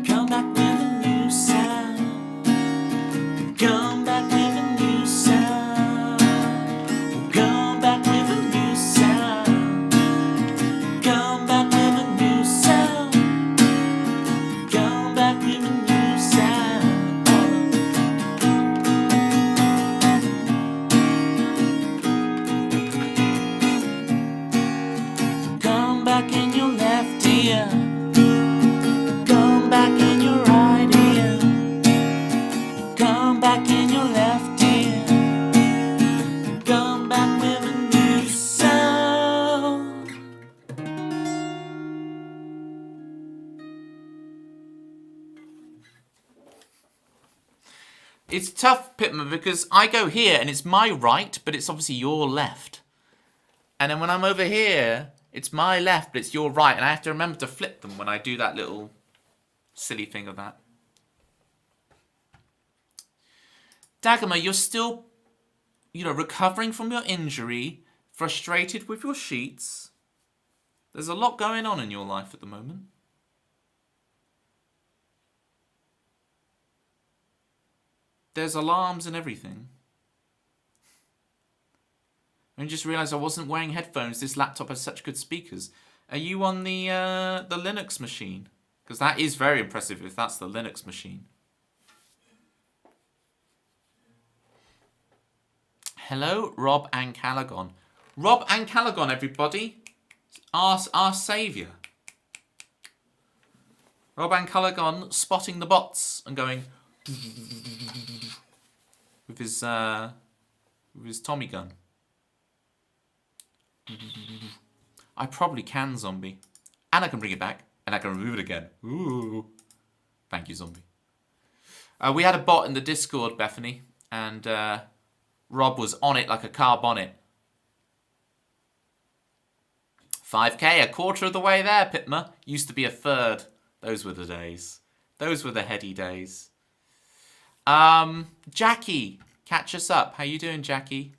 Come back with a new sound. Come back with a new sound. Come back with a new sound. Come back with a new sound. Come back with a new sound. Come back in your left ear. Come back in your right ear. Come back in your left ear. Come back with a new sound. It's tough, Pitman, because I go here and it's my right, but it's obviously your left. And then when I'm over here, it's my left, but it's your right. And I have to remember to flip them when I do that little silly thing of that. Dagama, you're still, recovering from your injury, frustrated with your sheets. There's a lot going on in your life at the moment. There's alarms and everything. I just realised I wasn't wearing headphones. This laptop has such good speakers. Are you on the Linux machine? Because that is very impressive if that's the Linux machine. Hello, Rob and Callaghan. Rob and Callaghan, everybody. Our saviour. Rob and Callaghan spotting the bots and going with his Tommy gun. I probably can, Zombie. And I can bring it back. And I can remove it again. Ooh. Thank you, Zombie. We had a bot in the Discord, Bethany. And Rob was on it like a car bonnet. 5k, a quarter of the way there, Pitma. Used to be a third. Those were the days. Those were the heady days. Jackie, catch us up. How you doing, Jackie?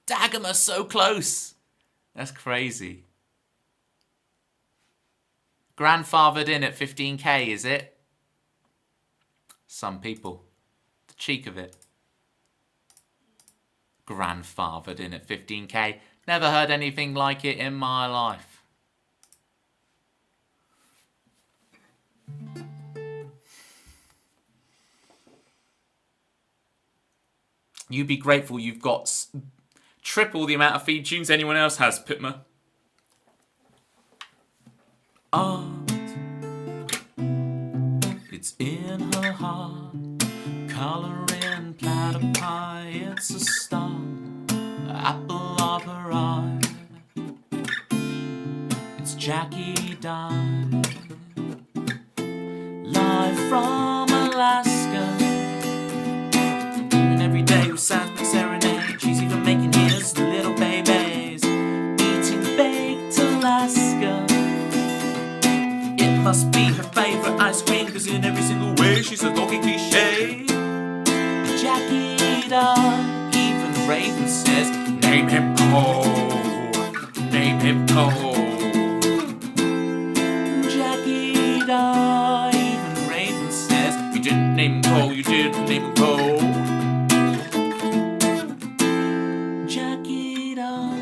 Dagama, so close. That's crazy. Grandfathered in at 15k, is it? Some people. The cheek of it. Grandfathered in at 15k. Never heard anything like it in my life. You'd be grateful you've got triple the amount of feed tunes anyone else has, Pitma. Art, it's in her heart. Colouring platypi, it's a star. Apple of her eye. It's Jackie Dye. Live from Alaska. And every day with Sandwick Serenade. She's even making his little babies. Eating baked Alaska. It must be her favourite ice cream, cause in every single way she's a talking cliche. Jackie Dye. Even Raven says, name him Cole. Name him cold. Jackie died, and Raven says, you didn't name him cold, you didn't name him cold. Jackie died.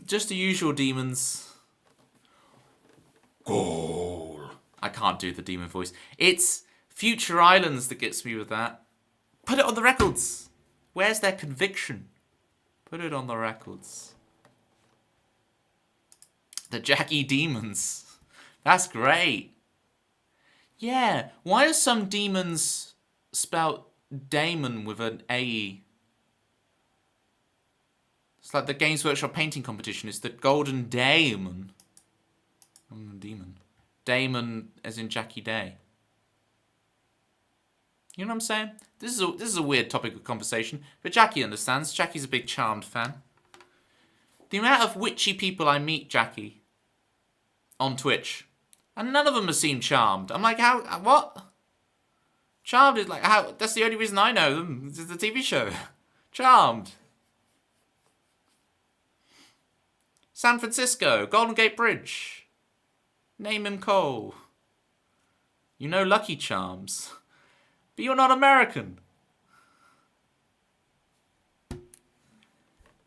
Just the usual demons. Goal. I can't do the demon voice. It's Future Islands that gets me with that. Put it on the records. Where's their conviction? Put it on the records. The Jackie Demons. That's great. Yeah. Why are some demons spelled Damon with an A-E? It's like the Games Workshop painting competition. It's the Golden Damon. Demon. Damon as in Jackie Day. You know what I'm saying? This is a weird topic of conversation, but Jackie understands. Jackie's a big Charmed fan. The amount of witchy people I meet, Jackie, on Twitch, and none of them have seen Charmed. I'm like, how? What? Charmed is like how? That's the only reason I know them. This is the TV show. Charmed. San Francisco, Golden Gate Bridge. Name him Cole. You know Lucky Charms. But you're not American.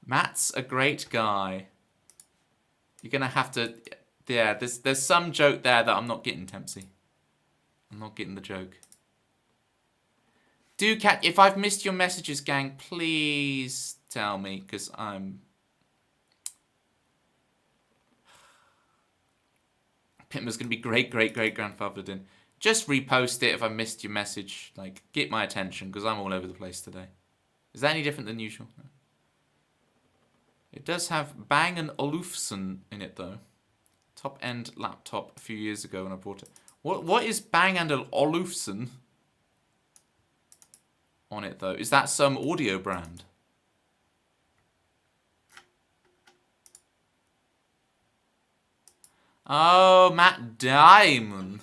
Matt's a great guy. You're going to have to... Yeah, there's some joke there that I'm not getting, Tempsy. I'm not getting the joke. Do catch... If I've missed your messages, gang, please tell me, because I'm... Pitman's going to be great-great-great-grandfathered in. Just repost it if I missed your message. Like, get my attention, because I'm all over the place today. Is that any different than usual? No. It does have Bang & Olufsen in it, though. Top-end laptop a few years ago when I bought it. What is Bang & Olufsen on it, though? Is that some audio brand? Oh, Matt Damon.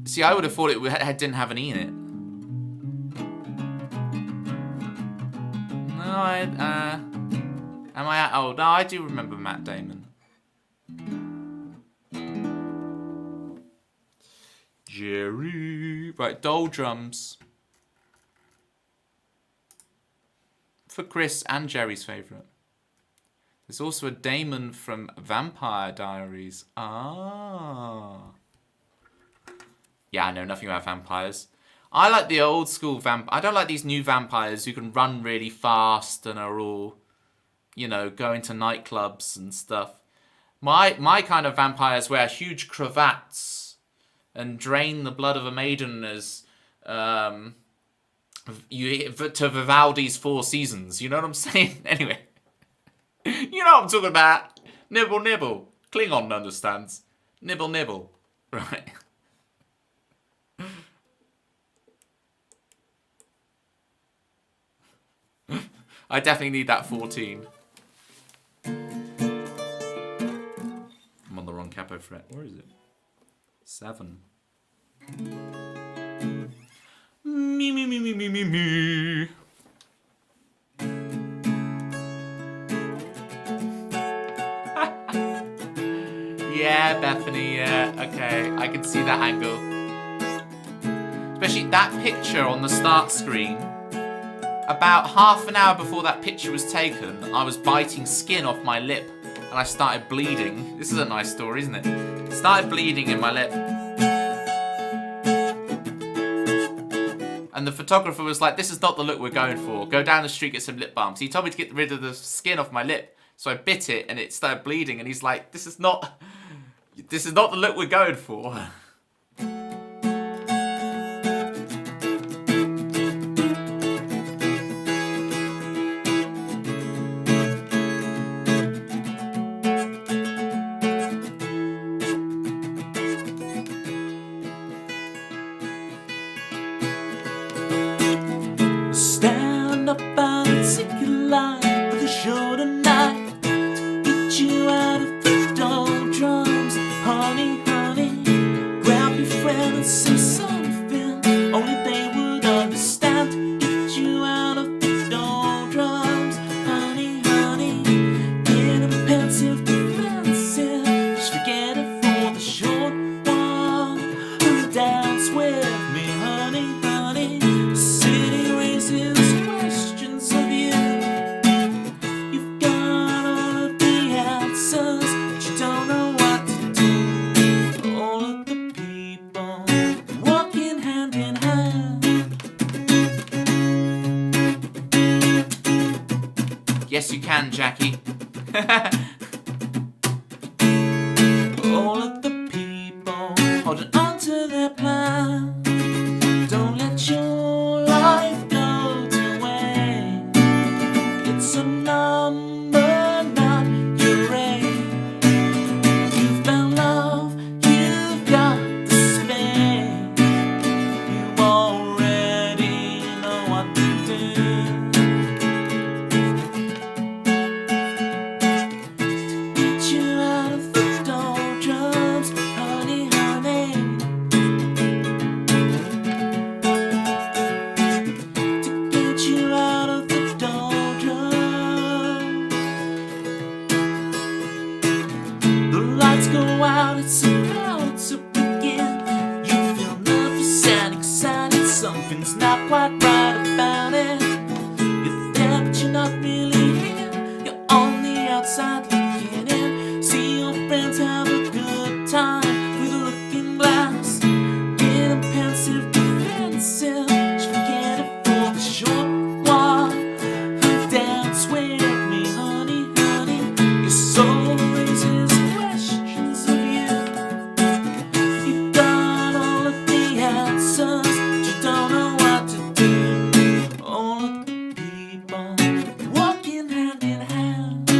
See, I would have thought it didn't have an E in it. No, am I? Oh, no, I do remember Matt Damon. Jerry. Right, Doldrums. For Chris and Jerry's favourite. There's also a Damon from Vampire Diaries. Ah. Yeah, I know nothing about vampires. I like the old school I don't like these new vampires who can run really fast and are all, you know, going to nightclubs and stuff. My kind of vampires wear huge cravats and drain the blood of a maiden as to Vivaldi's Four Seasons. You know what I'm saying? Anyway. You know what I'm talking about. Nibble, nibble. Klingon understands. Nibble, nibble. Right. I definitely need that 14. I'm on the wrong capo fret. Where is it? 7. Me, me, me, me, me, me, me. Yeah, Bethany, yeah. Okay, I can see that angle. Especially that picture on the start screen. About half an hour before that picture was taken, I was biting skin off my lip and I started bleeding. This is a nice story, isn't it? Started bleeding in my lip. And the photographer was like, this is not the look we're going for. Go down the street, get some lip balm. So he told me to get rid of the skin off my lip. So I bit it and it started bleeding. And he's like, this is not the look we're going for. Stand up and take a line for the show tonight. Get you out of the doldrums, honey, honey. Grab your friend and say something only they would understand. Get you out of the doldrums, honey, honey. Getting pensive, defensive. Just forget it for the short while and dance with me, honey, honey. The city raises questions of you. You've got all of the answers, but you don't know what to do. All of the people walking hand in hand. Yes, you can, Jackie. All of the people holding on to their plan. Don't let your life go to waste. It's a number, not your age. You've found love, you've got the space. You already know what to do. To get you out of the doldrums, honey, honey. To get you out of the doldrums. The lights go out, it's about to begin. You feel nervous and excited, something's not quite right about it. You're there but you're not really here. You're on the outside looking in. See your friends have a good time through the looking glass. Getting pensive, defensive. Just forget it for the short while and dance with me, honey, honey. Your soul raises questions of you. You've got all of the answers, but you don't know what to do. All of the people walking hand in hand.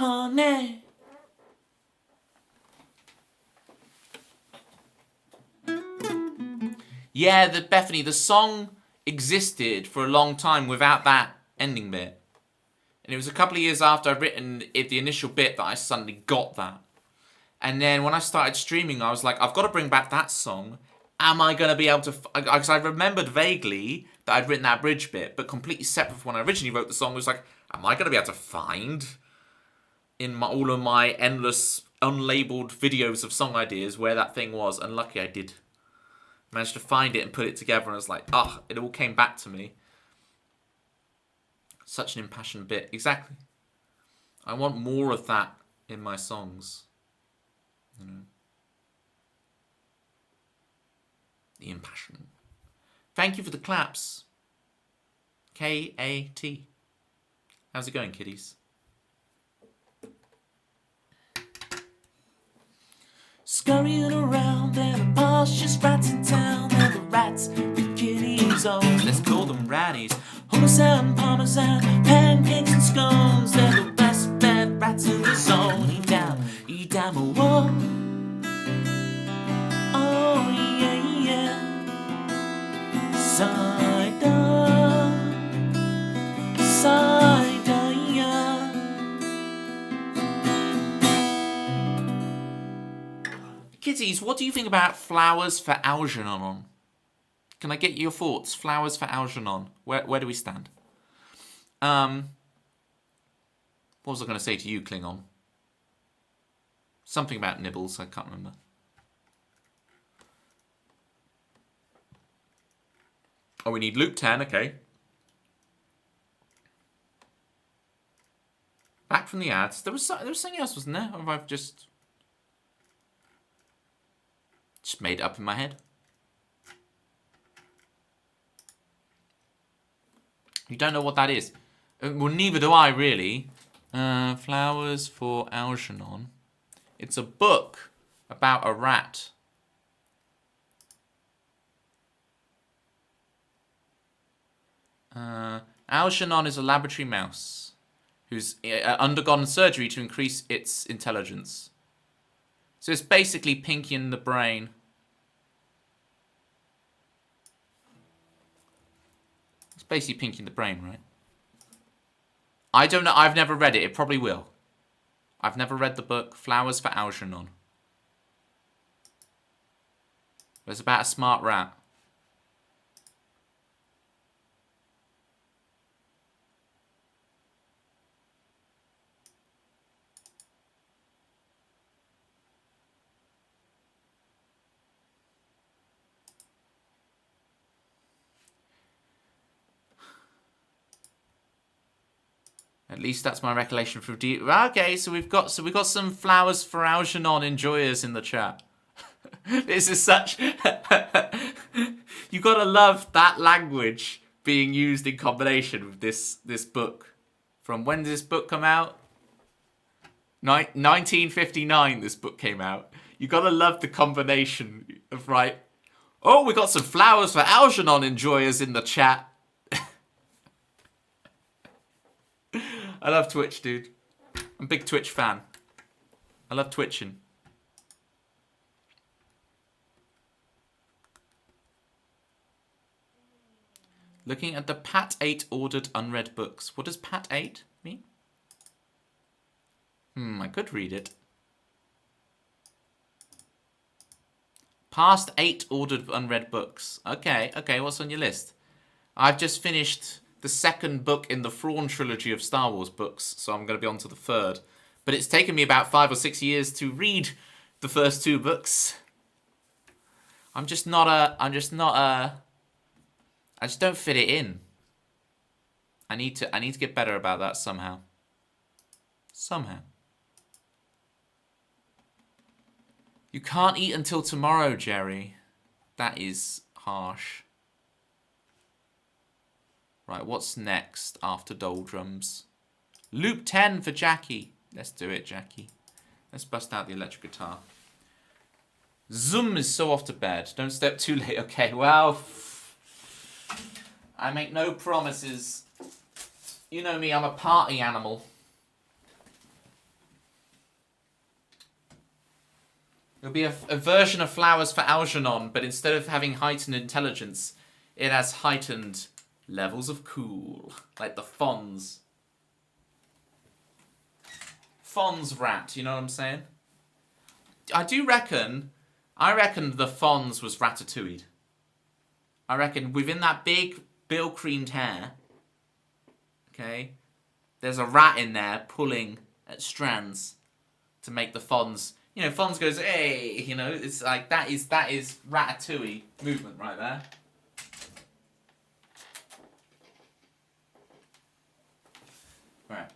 honey. Yeah, Bethany, the song existed for a long time without that ending bit. And it was a couple of years after I'd written the initial bit that I suddenly got that. And then when I started streaming, I was like, I've got to bring back that song. Am I going to be able to... Because I remembered vaguely that I'd written that bridge bit, but completely separate from when I originally wrote the song. It was like, am I going to be able to find in all of my endless unlabeled videos of song ideas where that thing was? And lucky I did. Managed to find it and put it together, and I was like, it all came back to me. Such an impassioned bit. Exactly. I want more of that in my songs. You know. The impassion. Thank you for the claps. K-A-T. How's it going, kiddies? Scurrying around, they're the poshest rats in town. They're the rats with kitties on. Let's call them ratties. Homicide, parmesan, pancakes and scones. They're the best fed rats in the zone. Eat down, oh, oh yeah, yeah. Side yeah. Kitties, what do you think about Flowers for Algernon? Can I get your thoughts? Flowers for Algernon. Where do we stand? What was I going to say to you, Klingon? Something about nibbles, I can't remember. Oh, we need loop 10, okay. Back from the ads. There was something else, wasn't there? Or have I just made it up in my head? You don't know what that is. Well, neither do I, really. Flowers for Algernon. It's a book about a rat. Algernon is a laboratory mouse who's undergone surgery to increase its intelligence. So it's basically Pinky in the Brain. It's basically Pinky in the Brain, right? I don't know. I've never read it. It probably will. I've never read the book Flowers for Algernon. It's about a smart rat. At least that's my recollection from Okay, so we've got some Flowers for Algernon enjoyers in the chat. This is such you gotta love that language being used in combination with this book. From when did this book come out? 1959 this book came out. You gotta love the combination of, right? Oh, we got some Flowers for Algernon enjoyers in the chat. I love Twitch, dude. I'm a big Twitch fan. I love twitching. Looking at the Pat 8 ordered unread books. What does Pat 8 mean? I could read it. Past 8 ordered unread books. Okay, what's on your list? I've just finished the second book in the Thrawn trilogy of Star Wars books, so I'm going to be on to the third. But it's taken me about 5 or 6 years to read the first 2 books. I just don't fit it in. I need to get better about that somehow. You can't eat until tomorrow, Jerry. That is harsh. Right, what's next after Doldrums? Loop 10 for Jackie. Let's do it, Jackie. Let's bust out the electric guitar. Zoom is so off to bed. Don't stay up too late. Okay, well, I make no promises. You know me, I'm a party animal. It'll be a version of Flowers for Algernon, but instead of having heightened intelligence, it has heightened levels of cool. Like the Fonz. Fonz rat, you know what I'm saying? I reckon the Fonz was ratatouille. I reckon within that big bill creamed hair, okay, there's a rat in there pulling at strands to make the Fonz. You know, Fonz goes, hey, you know, it's like that is ratatouille movement right there. Right.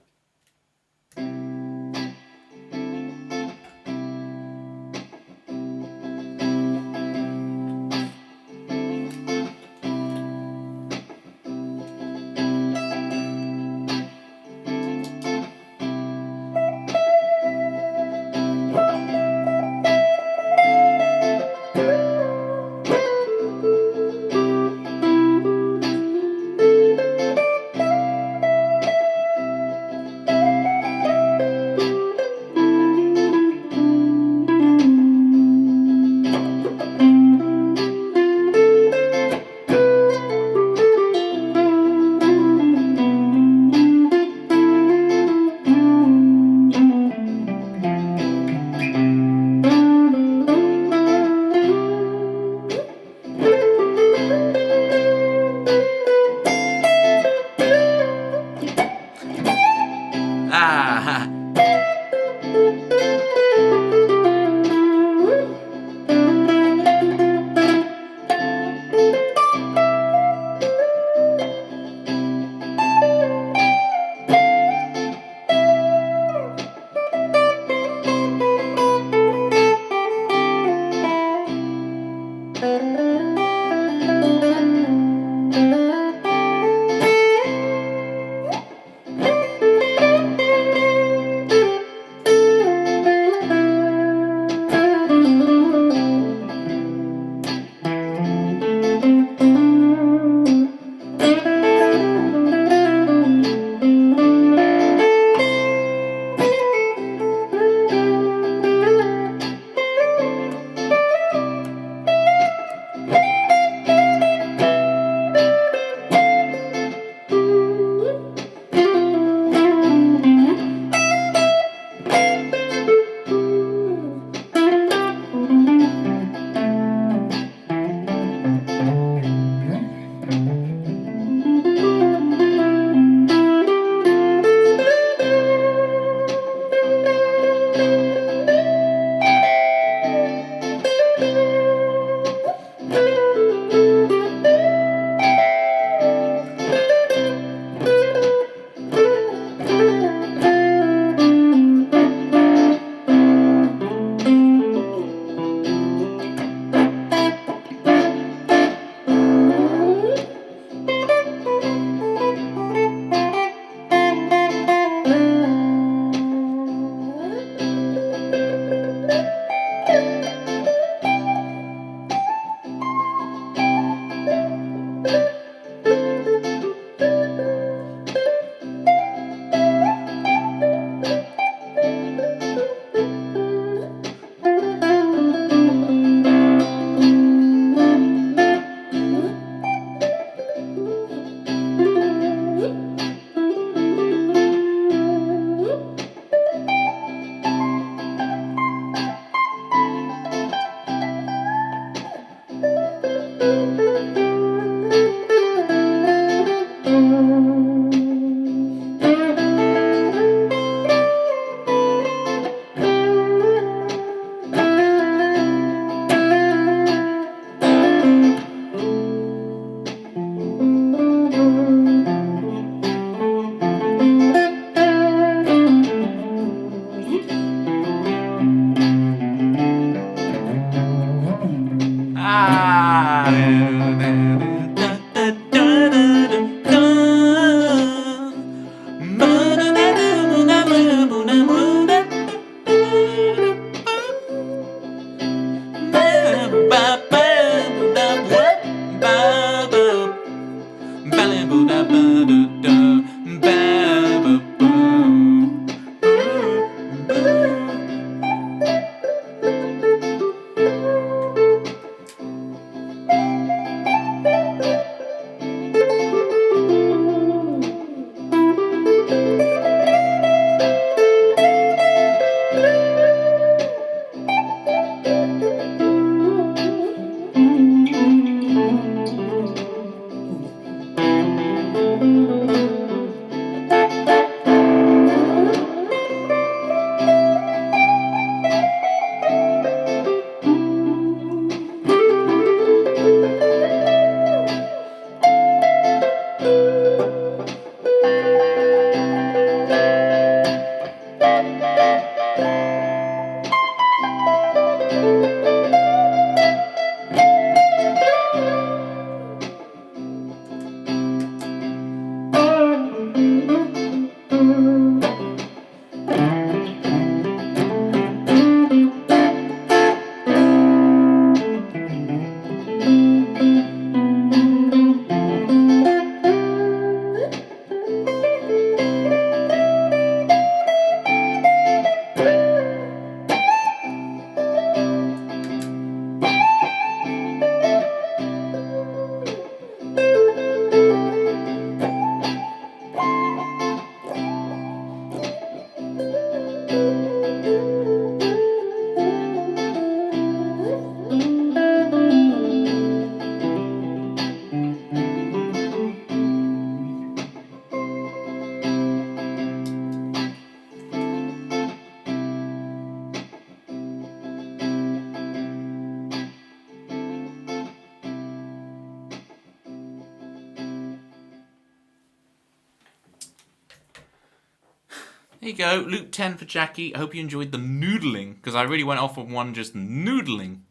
There you go, loop 10 for Jackie. I hope you enjoyed the noodling, because I really went off on one just noodling.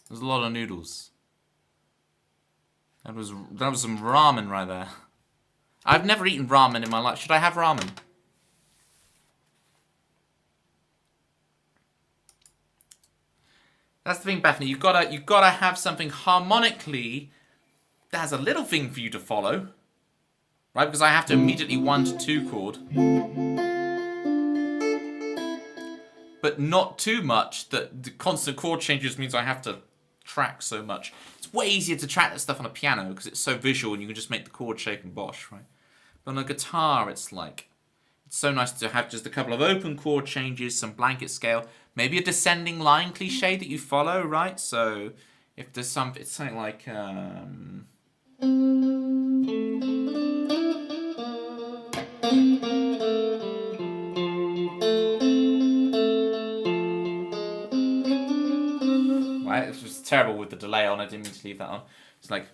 There's a lot of noodles. That was some ramen right there. I've never eaten ramen in my life. Should I have ramen? That's the thing, Bethany. You've gotta have something harmonically that has a little thing for you to follow, right? Because I have to immediately 1 to 2 chord, but not too much that the constant chord changes means I have to track so much. It's way easier to track that stuff on a piano because it's so visual and you can just make the chord shape and bosh, right? But on a guitar, it's like, it's so nice to have just a couple of open chord changes, some blanket scale, maybe a descending line cliche that you follow, right? So if there's it's something like, right, it was terrible with the delay on, I didn't mean to leave that on. It's like,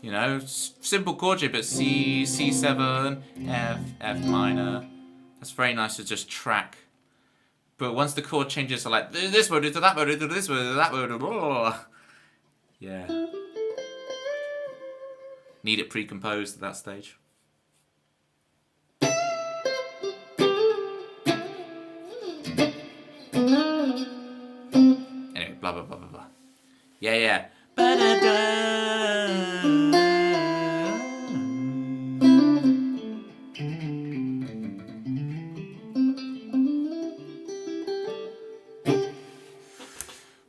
you know, simple chord shape, but C, C7, F, F minor. That's very nice to just track. But once the chord changes to like this mode into that mode into this mode into that mode, blah, yeah. Need it pre-composed at that stage. Anyway, blah blah blah blah blah. Yeah, yeah.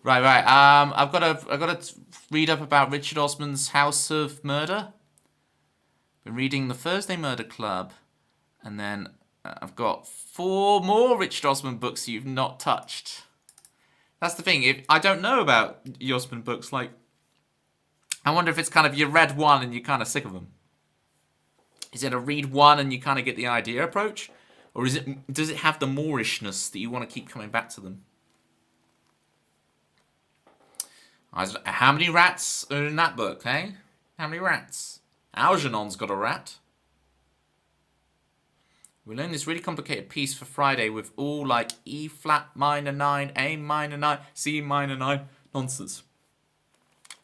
Right. I've got to read up about Richard Osman's House of Murder. Been reading the Thursday Murder Club, and then I've got 4 more Richard Osman books you've not touched. That's the thing. If I don't know about the Osman books, like, I wonder if it's kind of you read one and you're kind of sick of them. Is it a read one and you kind of get the idea approach, or does it have the Moorishness that you want to keep coming back to them? How many rats are in that book, eh? How many rats? Algernon's got a rat. We learned this really complicated piece for Friday with all like E flat minor 9, A minor 9, C minor 9 nonsense.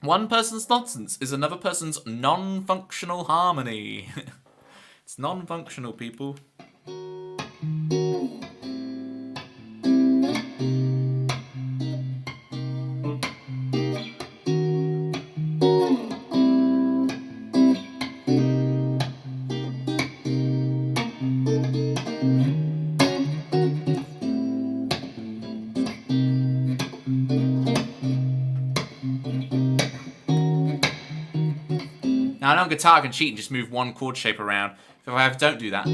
One person's nonsense is another person's non-functional harmony. It's non-functional, people. Now, I know on guitar I can cheat and just move one chord shape around. If I don't do that,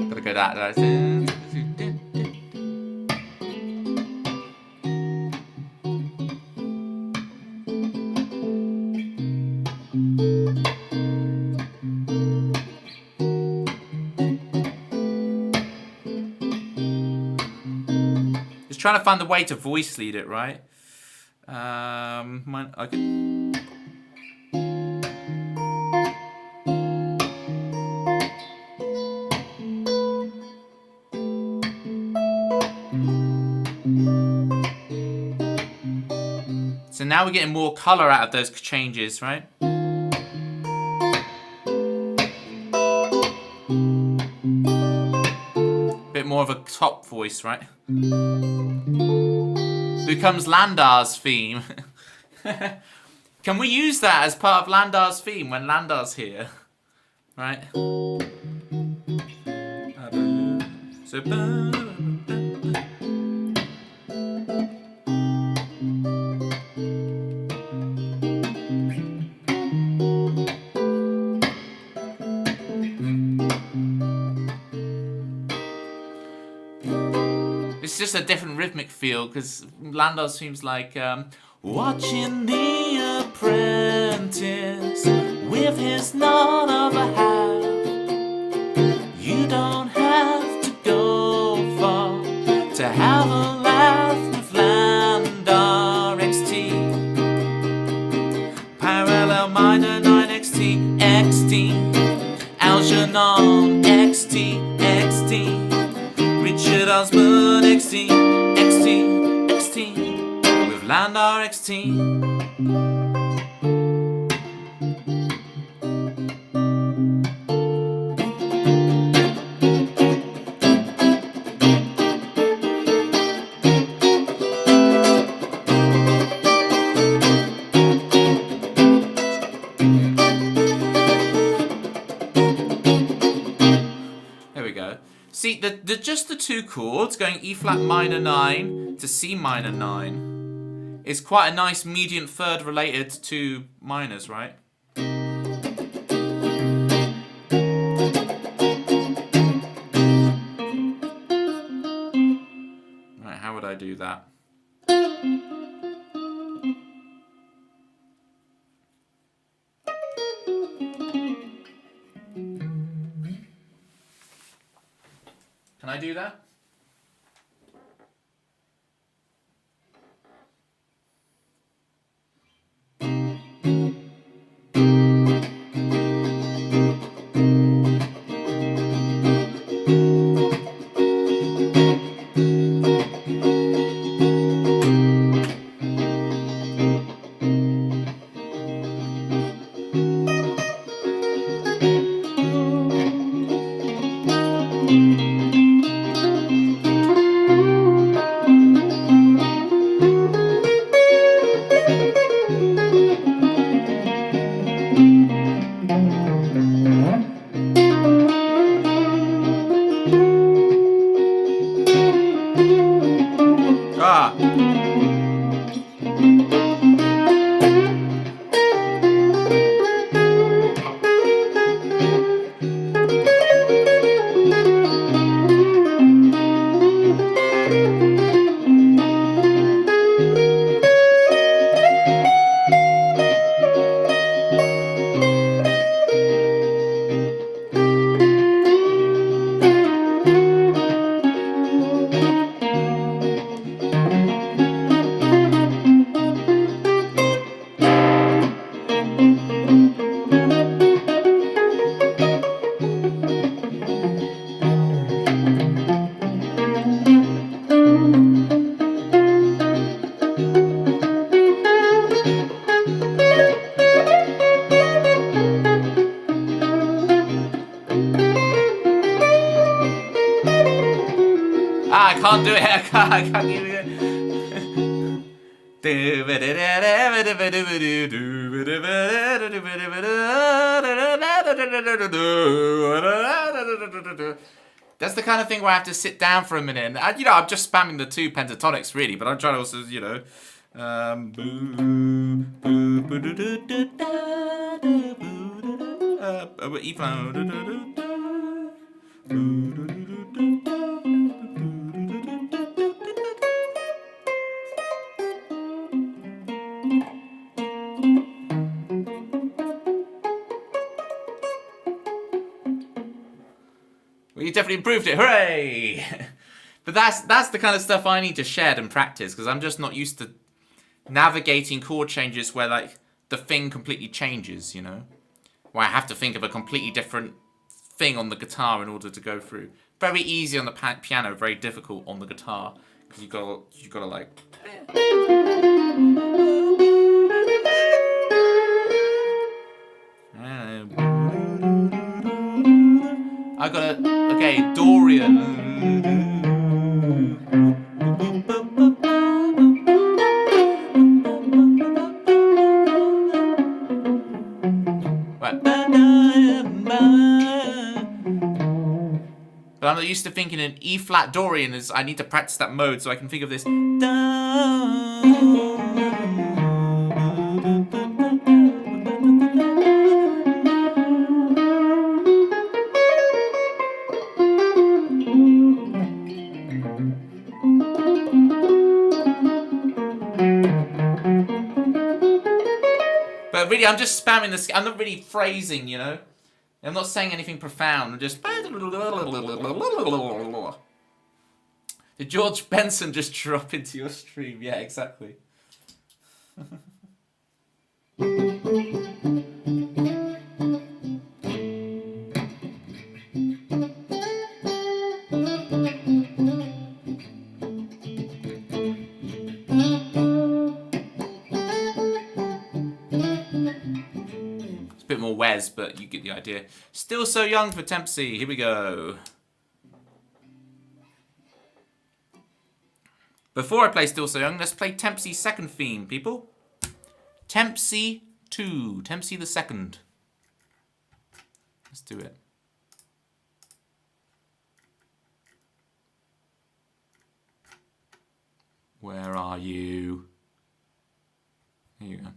gotta go that. Just trying to find the way to voice lead it, right? I could. So now we're getting more color out of those changes, right? Bit more of a top voice, right? Becomes Landar's theme. Can we use that as part of Landar's theme when Landar's here? Right? So, just a different rhythmic feel because Landau seems like watching The Apprentice with his nod of a half. You don't have to go far to have a laugh with Landau XT. Parallel minor 9 XT, XT, Algernon XT, XT, Richard Osman XT, XT, XT, with Landau XT. See, just the two chords going E flat minor 9 to C minor 9 is quite a nice median third related to minors, right? Right, how would I do that? Can I do that? I can't do it. I can't give it. That's the kind of thing where I have to sit down for a minute. And, I'm just spamming the two pentatonics really, but I'm trying to also, E flat. Well, you definitely improved it, hooray! But that's the kind of stuff I need to shed and practice because I'm just not used to navigating chord changes where like the thing completely changes, where I have to think of a completely different thing on the guitar in order to go through. Very easy on the piano, very difficult on the guitar because you gotta like. I gotta Dorian. Right. But I'm not used to thinking in E flat Dorian as I need to practice that mode so I can think of this. really, I'm just spamming this. I'm not really phrasing, you know. I'm not saying anything profound. I'm just. Did George Benson just drop into your stream? Yeah, exactly. It's a bit more Wes, but you get the idea. Still so young for Tempsy. Here we go. Before I play Still So Young, let's play Tempsy's second theme, people. Tempsy 2. Tempsy the second. Let's do it. Where are you? Here you go.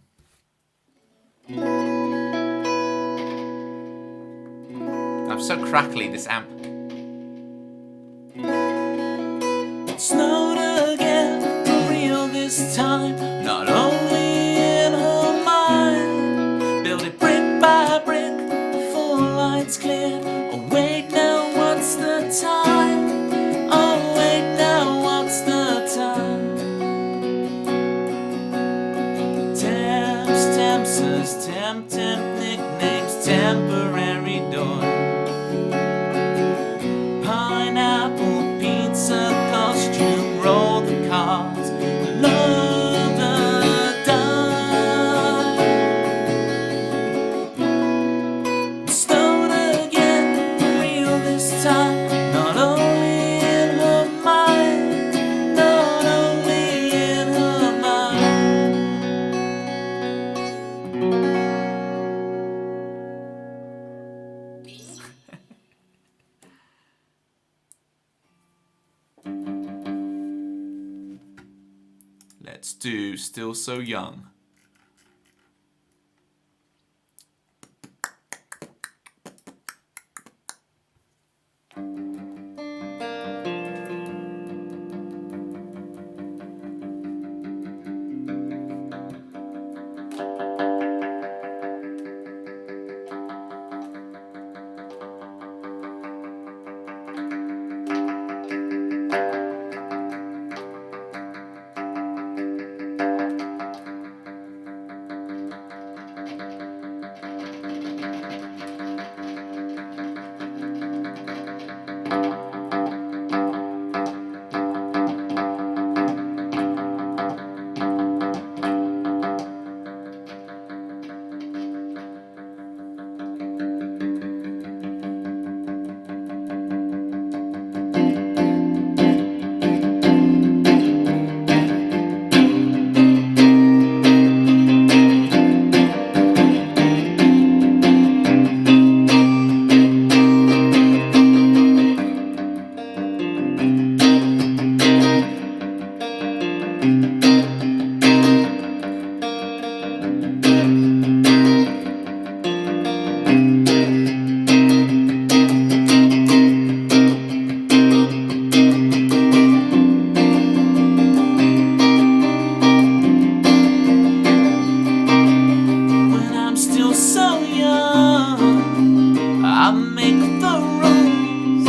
I'm so crackly, this amp. It snowed again, for real this time. Not only in her mind, build it brick by brick before lights cleared. Oh wait, now what's the time? Oh wait, now what's the time? Temps, Temps's, temp, nicknames, temporary door. Pineapple pizza costume, roll the cards, love the die. Snowed again, real this time. Not only in her mind, not only in her mind. Let's do Still So Young. When I'm still so young, I make the rules.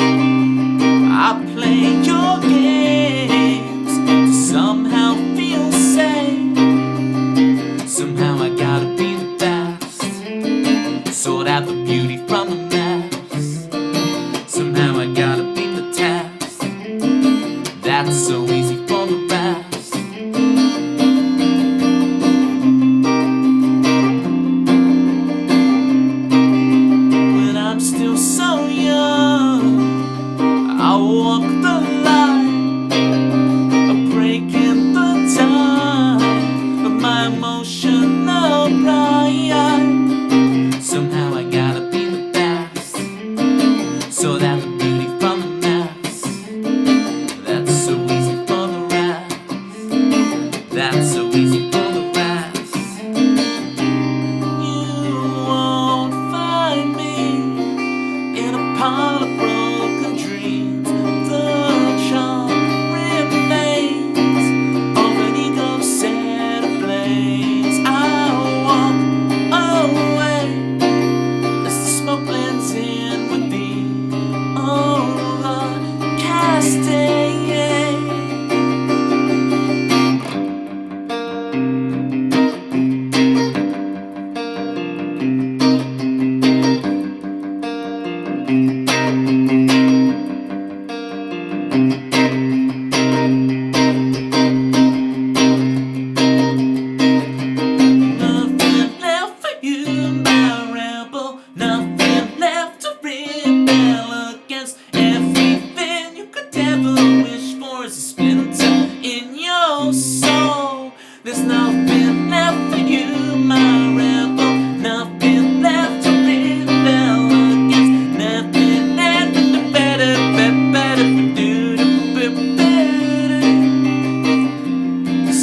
I play your games to somehow feel safe. Somehow I gotta be the best, sort out the beauty from the mess. Somehow I gotta beat the test. That's so easy for the rest. When I'm still so young, I walk the line, breaking the time of my emotional pride. Somehow I gotta be the best, so that the beauty from the mess. That's so easy for the rest. That's so easy for the rest. You won't find me in a pile of broken dreams. The charm remains of an ego set ablaze. I walk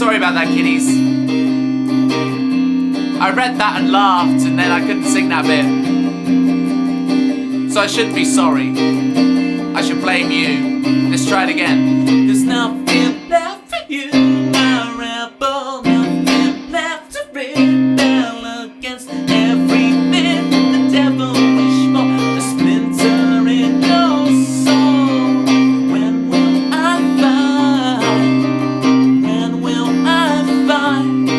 sorry about that, kiddies. I read that and laughed, and then I couldn't sing that bit. So I shouldn't be sorry. I should blame you. Let's try it again. There's nothing left for you, my rebel. Nothing left to rebel against everything the devil wished for. A splinter in your soul. When will I find? When will I find?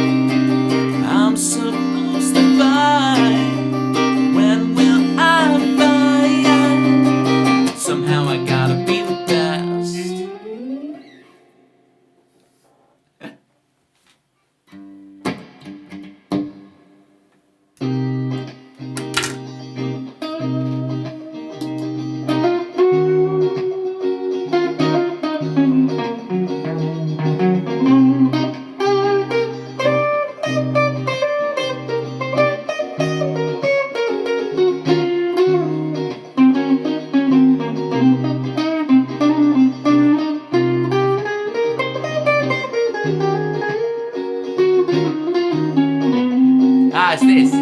I'm supposed to find. When will I find? Somehow I gotta be the best. Ah, it's this.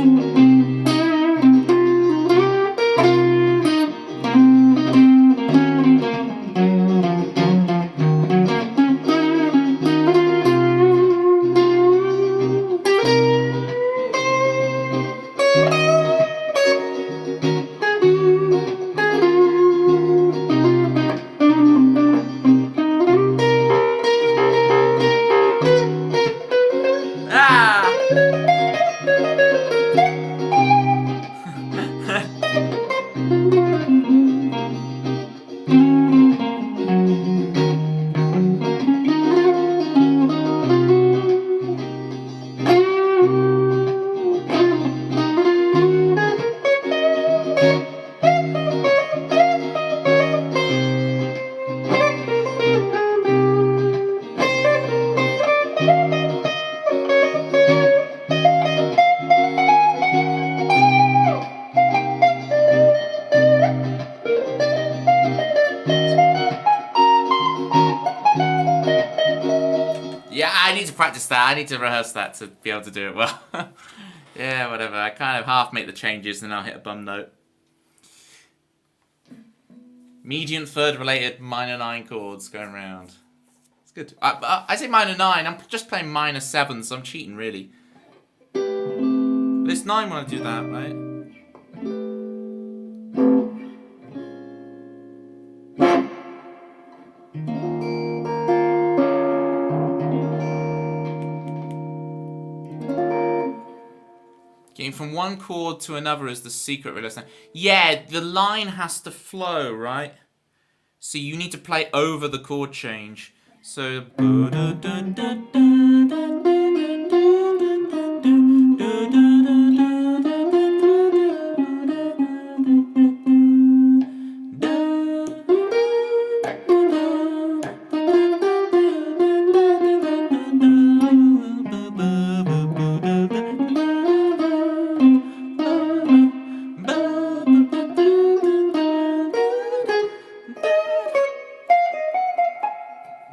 Ah! Yeah, I need to practice that. I need to rehearse that to be able to do it well. Yeah, whatever. I kind of half make the changes and then I'll hit a bum note. Median third related minor 9 chords going around. It's good. I say minor 9. I'm just playing minor 7, so I'm cheating really. But it's 9 when I do that, right? Getting from one chord to another is the secret, really. Yeah, the line has to flow, right? So you need to play over the chord change. So.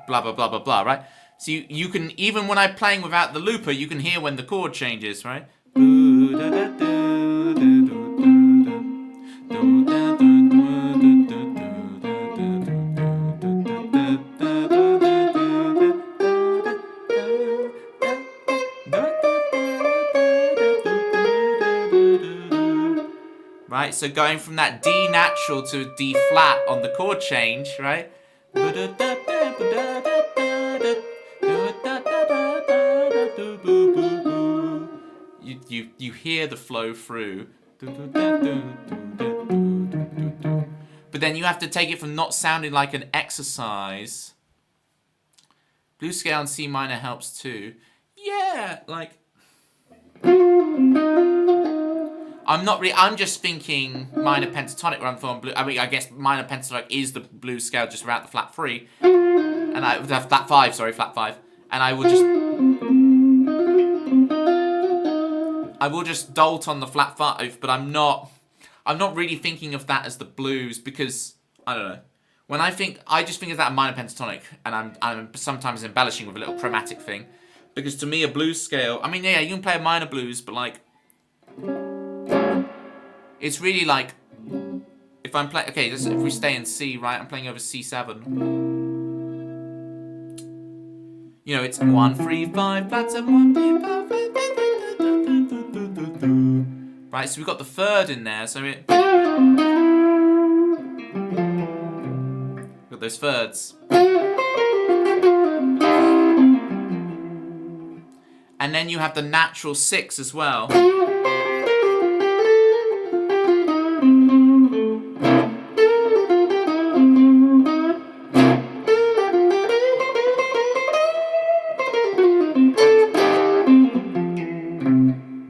Blah, blah, blah, blah, blah, right? So you can, even when I'm playing without the looper, you can hear when the chord changes, right? Right, so going from that D natural to D flat on the chord change, right? You hear the flow through. But then you have to take it from not sounding like an exercise. Blues scale and C minor helps too. Yeah, like I'm just thinking minor pentatonic run for blue. I mean, I guess minor pentatonic is the blues scale just without the flat 3. And I would have flat 5, flat 5. And I will just dolt on the flat 5, but I'm not really thinking of that as the blues because I don't know. I just think of that minor pentatonic, and I'm sometimes embellishing with a little chromatic thing. Because to me, a blues scale... I mean, yeah, you can play a minor blues, but, like... It's really, like... If I'm playing... Okay, if we stay in C, right? I'm playing over C7. You know, it's 1, 3, 5, flat 7, 1, 3, 5, 5, right, so we've got the third in there, so it... Got those thirds. And then you have the natural 6 as well.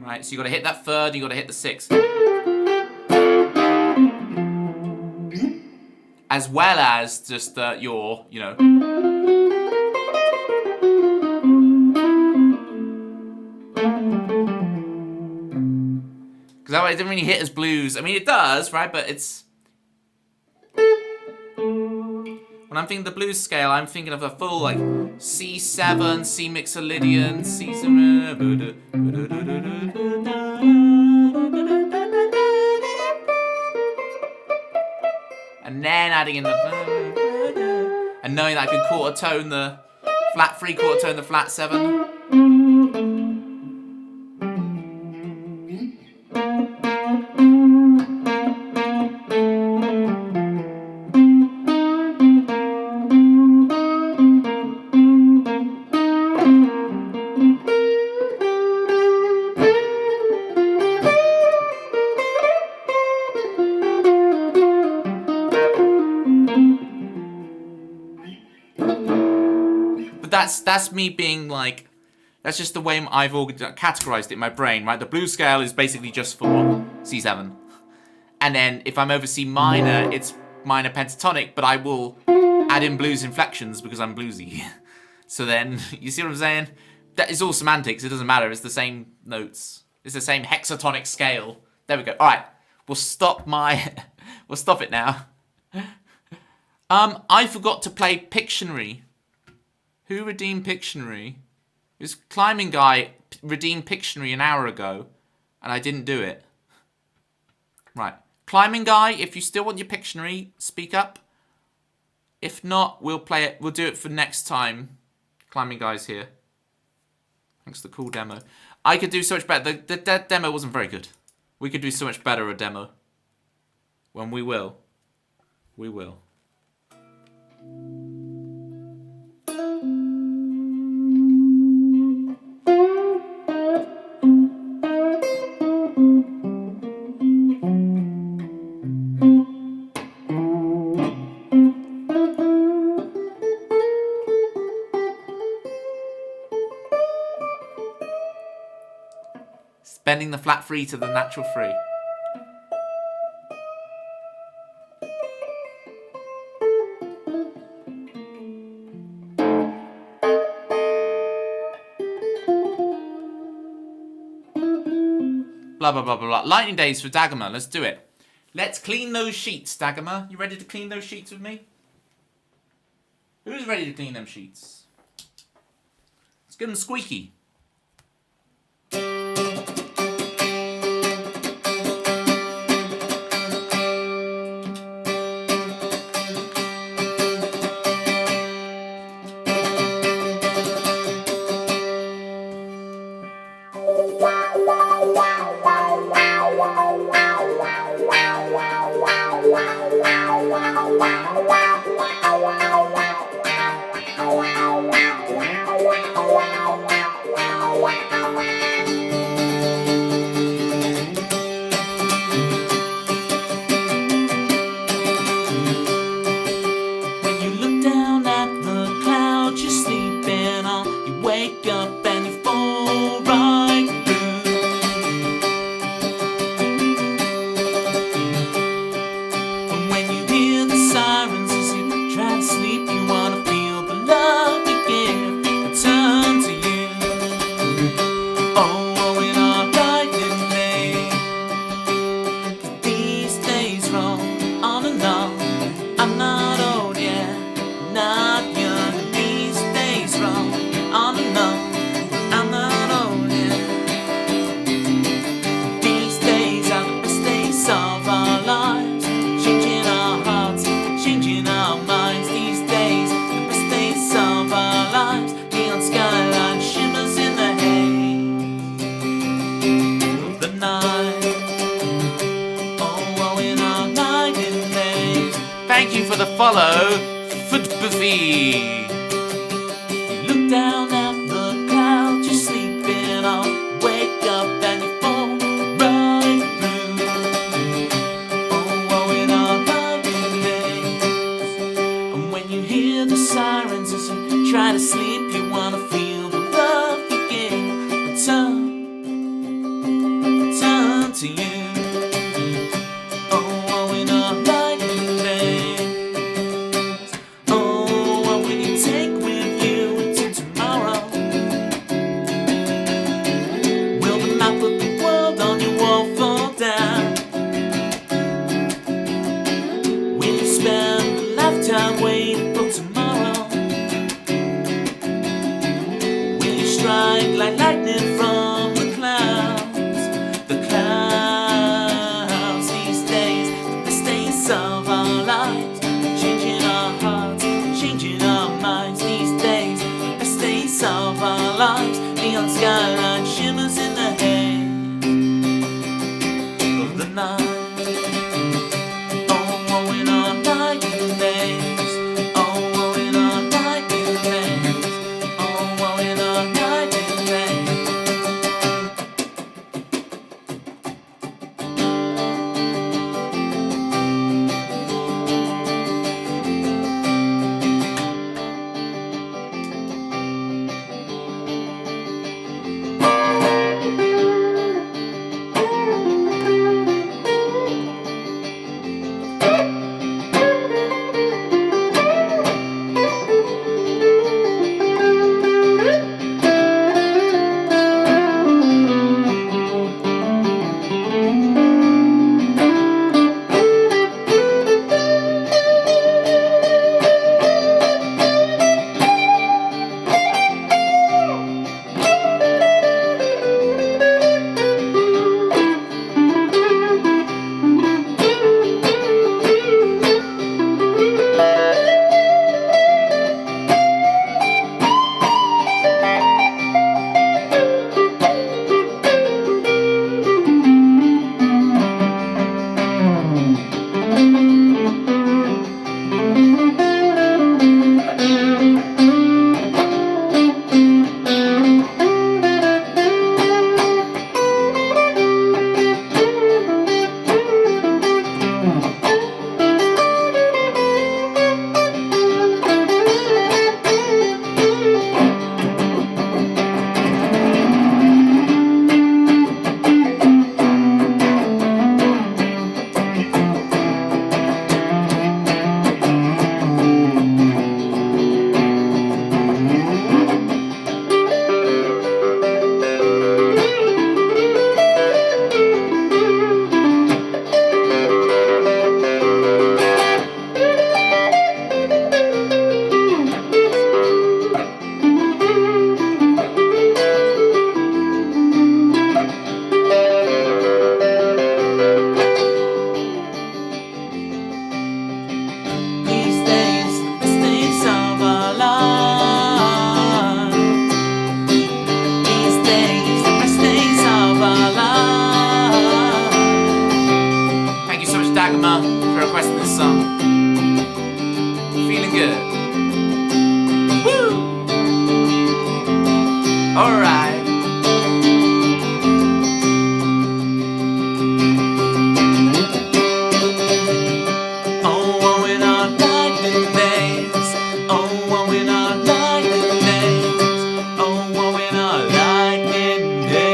Right, so you got to hit that third, you got to hit the 6. As well as just your, you know... Because that way it didn't really hit as blues. I mean, it does, right? But it's... When I'm thinking the blues scale, I'm thinking of a full, like, C7, C mixolydian, C7... And then adding in the... And knowing that I can quarter tone the flat 3, quarter tone the flat 7. That's me being like, that's just the way I've categorized it in my brain, right? The blues scale is basically just for C7. And then if I'm over C minor, it's minor pentatonic, but I will add in blues inflections because I'm bluesy. So then, you see what I'm saying? That is all semantics, it doesn't matter, it's the same notes. It's the same hexatonic scale. There we go. Alright, we'll stop it now. I forgot to play Pictionary. Who redeemed Pictionary? This climbing guy redeemed Pictionary an hour ago, and I didn't do it. Right. Climbing guy, if you still want your Pictionary, speak up. If not, we'll play it. We'll do it for next time. Climbing guy's here. Thanks for the cool demo. I could do so much better. The demo wasn't very good. We could do so much better a demo. When we will. We will. Bending the flat 3 to the natural 3. Blah, blah, blah, blah, blah. Lightning days for Dagomar. Let's do it. Let's clean those sheets, Dagomar. You ready to clean those sheets with me? Who's ready to clean them sheets? Let's get them squeaky. follow Footbuffy. You look down at the clouds you're sleeping on, wake up and you fall right through. Oh, in our loving days. And when you hear the sirens as you try to sleep, you wanna feel the love you give. Turn to you. Oh, in our loving days. Oh, what will you take with you into tomorrow? Will the map of the world on your wall fall down? Will you spend a lifetime waiting for tomorrow? Will you strike like lightning from the clouds? The clouds these days, the best days of our lives, changing our hearts, changing our minds these days, the best days of our lives. Neon skyline shimmers in the haze of the night. Oh, in our lightning days. Oh, in our lightning days. Oh, in our lightning days. These days, the best days of our lives. These days, the best days of our lives. Thank you so much, Dagmar, for requesting this song. Feeling good. Woo! Alright. Oh, in our lightning days. Oh, in our lightning days. Oh, in our lightning days.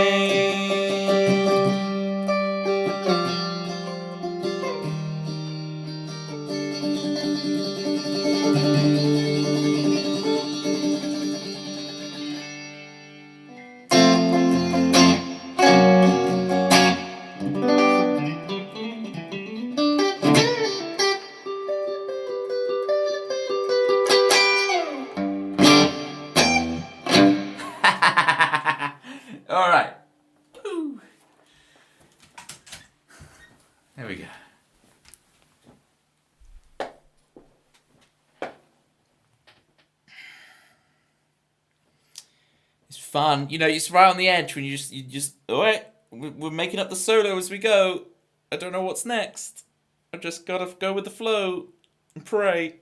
Alright. Woo. There we go. It's fun. You know, it's right on the edge when you just alright, we're making up the solo as we go. I don't know what's next. I just gotta go with the flow. Pray.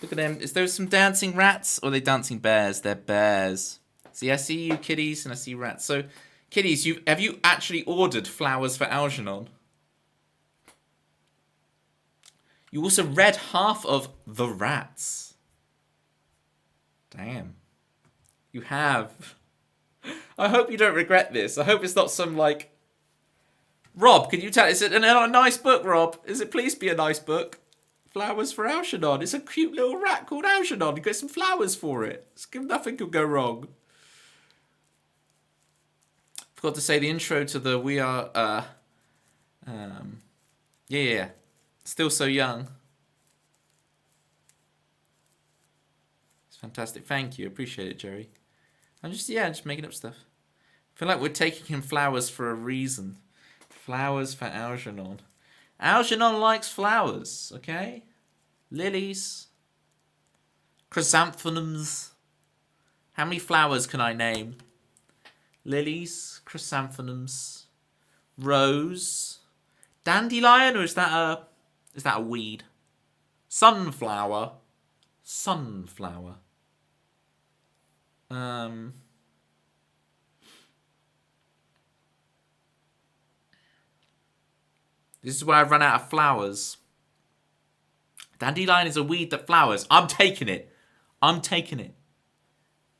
Look at them. Is there some dancing rats or are they dancing bears? They're bears. See, I see you kitties and I see rats. So, kitties, have you actually ordered flowers for Algernon? You also read half of The Rats. Damn. You have. I hope you don't regret this. I hope it's not some, like... Rob, can you tell... Is it a nice book, Rob? Is it please be a nice book? Flowers for Algernon. It's a cute little rat called Algernon. You get some flowers for it. Nothing could go wrong. Forgot to say the intro to the We Are... Yeah. Still So Young. It's fantastic. Thank you. Appreciate it, Jerry. I'm just making up stuff. I feel like we're taking him flowers for a reason. Flowers for Algernon. Algernon likes flowers, okay? Lilies. Chrysanthemums. How many flowers can I name? Lilies, chrysanthemums, rose, dandelion, or is that a weed? Sunflower. This is where I've run out of flowers. Dandelion is a weed that flowers. I'm taking it.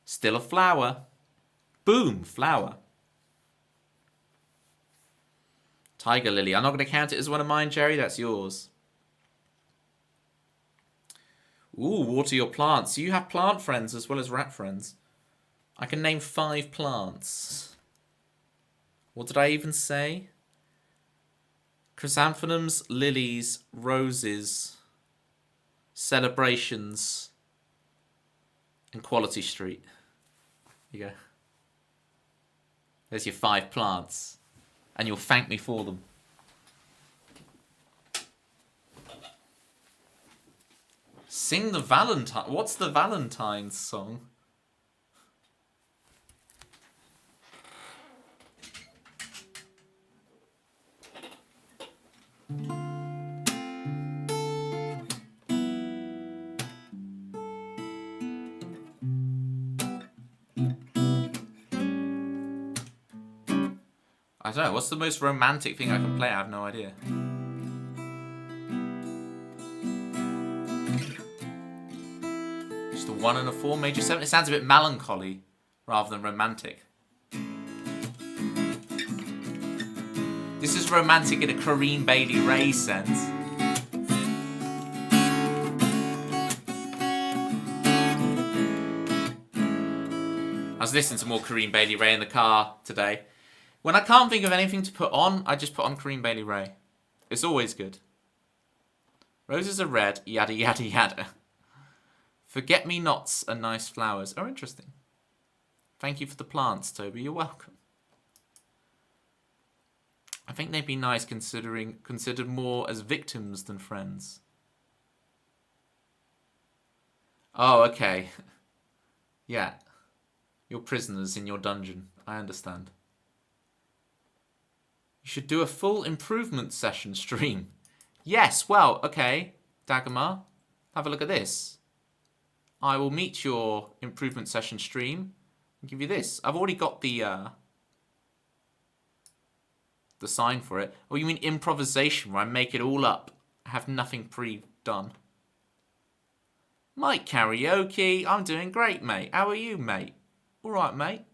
Still a flower. Boom, flower. Tiger lily. I'm not going to count it as one of mine, Jerry. That's yours. Ooh, water your plants. You have plant friends as well as rat friends. I can name 5 plants. What did I even say? Chrysanthemums, lilies, roses, celebrations, and Quality Street. There you go. There's your 5 plants. And you'll thank me for them. Sing the Valentine. What's the Valentine's song? I don't know. What's the most romantic thing I can play? I have no idea. Just a 1 and a 4 major 7. It sounds a bit melancholy rather than romantic. This is romantic in a Corinne Bailey Rae sense. I was listening to more Corinne Bailey Rae in the car today. When I can't think of anything to put on, I just put on Corinne Bailey Rae. It's always good. Roses are red, yada yada yada. Forget-me-nots are nice flowers. Oh, interesting. Thank you for the plants, Toby. You're welcome. I think they'd be nice considered more as victims than friends. Oh, okay. Yeah. You're prisoners in your dungeon. I understand. You should do a full improvement session stream. Yes, well, okay, Dagmar. Have a look at this. I will meet your improvement session stream and give you this. I've already got the sign for it. Oh, you mean improvisation, where I make it all up? I have nothing pre-done. Mike Karaoke. I'm doing great, mate. How are you, mate? All right, mate.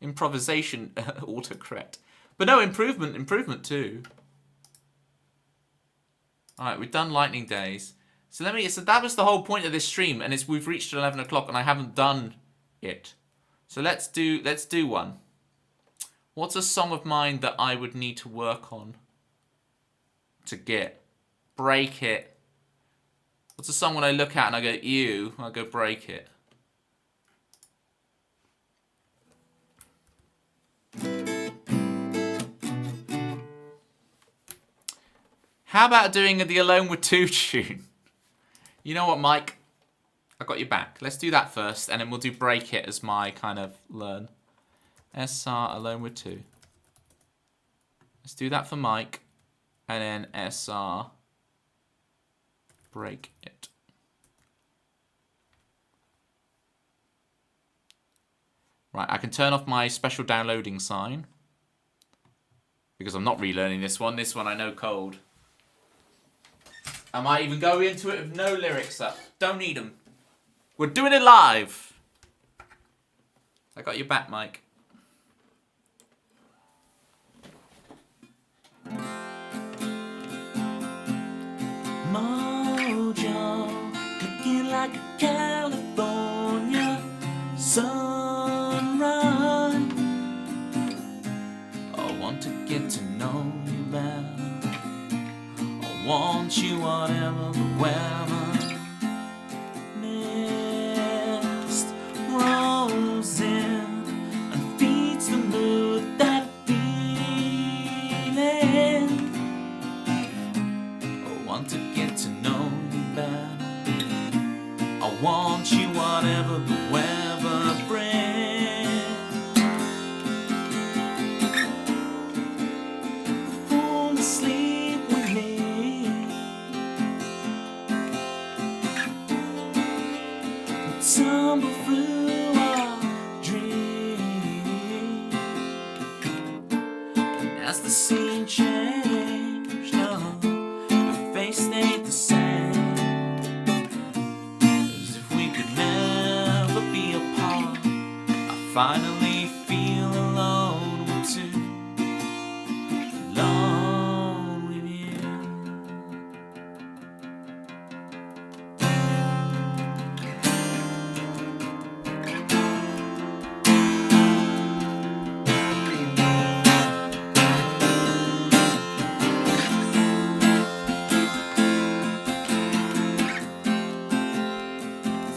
Improvisation, autocorrect. But no, improvement too. Alright, we've done Lightning Days. So that was the whole point of this stream, and we've reached 11 o'clock and I haven't done it. So let's do one. What's a song of mine that I would need to work on to get? Break It. What's a song when I look at and I go, ew, I go break it? How about doing the Alone with 2 tune? You know what, Mike? I got your back. Let's do that first, and then we'll do Break It as my kind of learn. SR Alone with 2. Let's do that for Mike, and then SR break it. Right, I can turn off my special downloading sign because I'm not relearning this one. This one I know cold. I might even go into it with no lyrics up. Don't need them. We're doing it live. I got your back, Mike. Mojo, clicking like a California sunrise. I want to get to know you better. I want you whatever the weather. Mist rolls in and feeds the mood, that feeling. I want to get to know you better. I want you whatever the weather brings. Fall asleep with me. Tumble through our dreams. And as the scene changed, no, your face stayed the same. As if we could never be apart. I finally feel alone with you. Alone with you.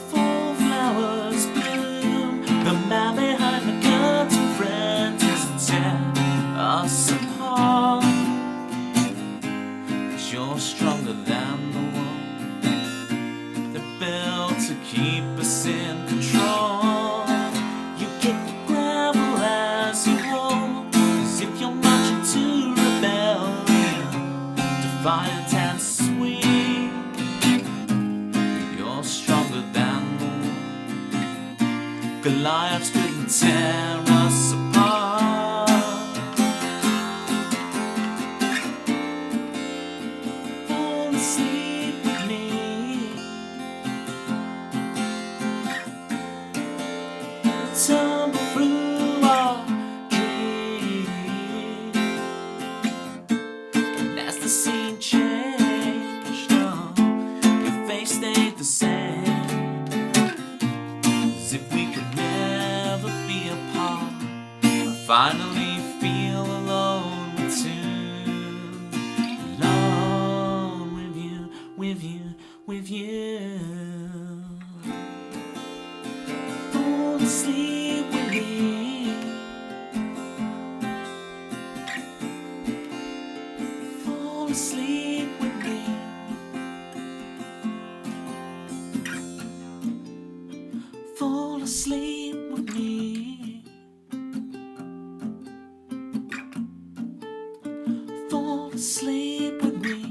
Fall flowers bloom. The man behind the curtain friend is to tear us apart. 'Cause you're stronger than the wall they're built to keep us in control. You kick the gravel as you roll, as if you're marching to rebellion, defiant and sweet. You're stronger than the wall. Goliaths couldn't tear us apart. Fall asleep with me. Tumble through our dreams. And as the scene changed, no, your face stayed the same. As if we could never be apart. I finally feel alone with you. Alone with you, with you, with you. Fall asleep with me. Fall asleep with me. Fall asleep with me. Fall asleep with me.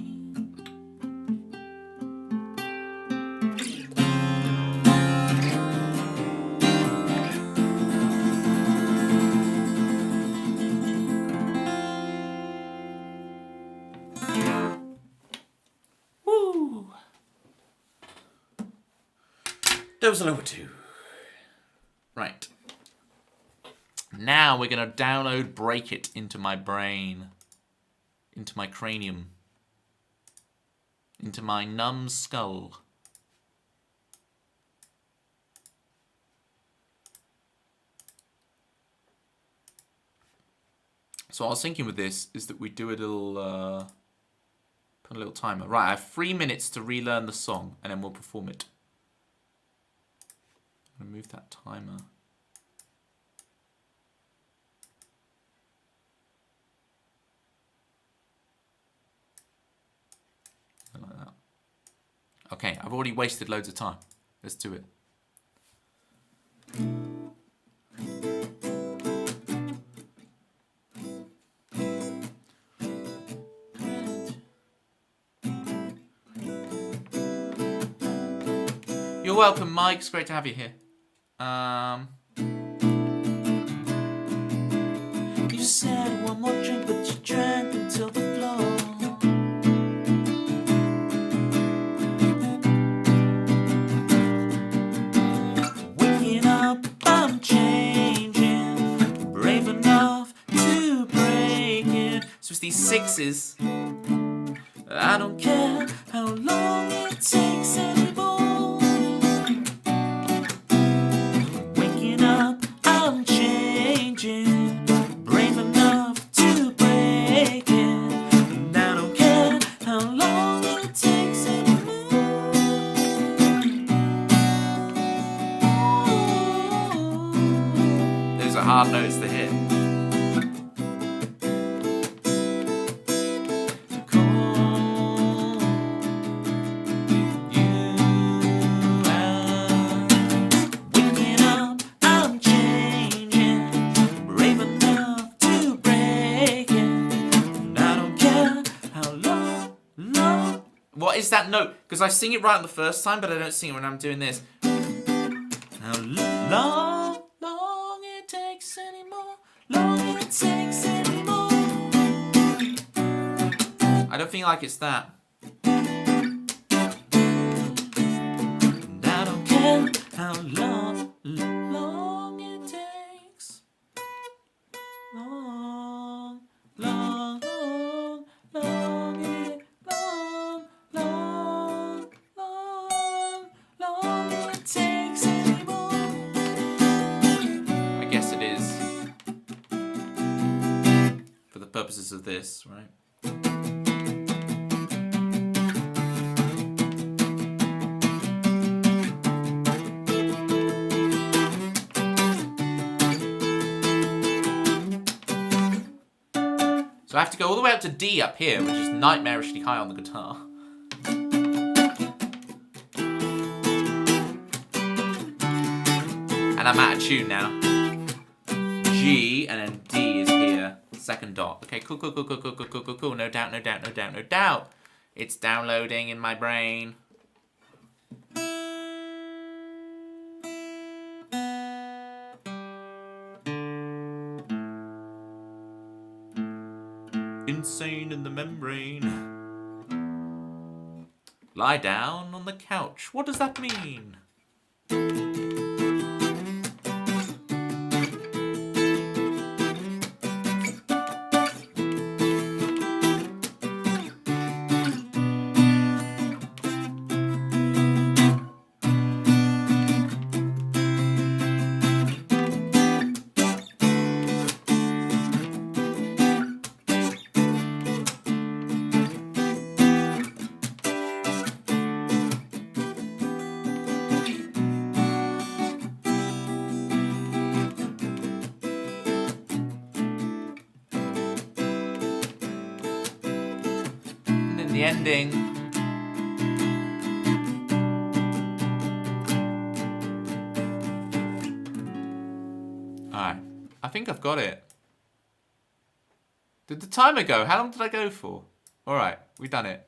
Woo! Those are number 2. Right. Now we're going to download Break It into my brain. Into my cranium. Into my numb skull. So what I was thinking with this is that we do a little, put a little timer. Right, I have 3 minutes to relearn the song and then we'll perform it. I'm gonna move that timer. Like that. Okay, I've already wasted loads of time. Let's do it. You're welcome, Mike. It's great to have you here. You said one more drink, but you drank until the floor. Waking up, I'm changing, brave enough to break it. So it's these sixes. I don't care how long it takes anymore. Waking up, I'm changing, brave enough to break it. And I don't care how long it takes anymore. Those are hard notes to hit. What is that note? Because I sing it right on the first time, but I don't sing it when I'm doing this. How long it takes anymore, long it takes anymore. I don't feel like it's that. And I don't care how long it takes. Long it takes anymore. I guess it is. For the purposes of this, right? So I have to go all the way up to D up here, which is nightmarishly high on the guitar. And I'm out of tune now. G and then D is here. Second dot. Okay, cool. No doubt. It's downloading in my brain. Insane in the membrane. Lie down on the couch. What does that mean? The ending. Alright, I think I've got it. Did the timer go? How long did I go for? Alright, we've done it.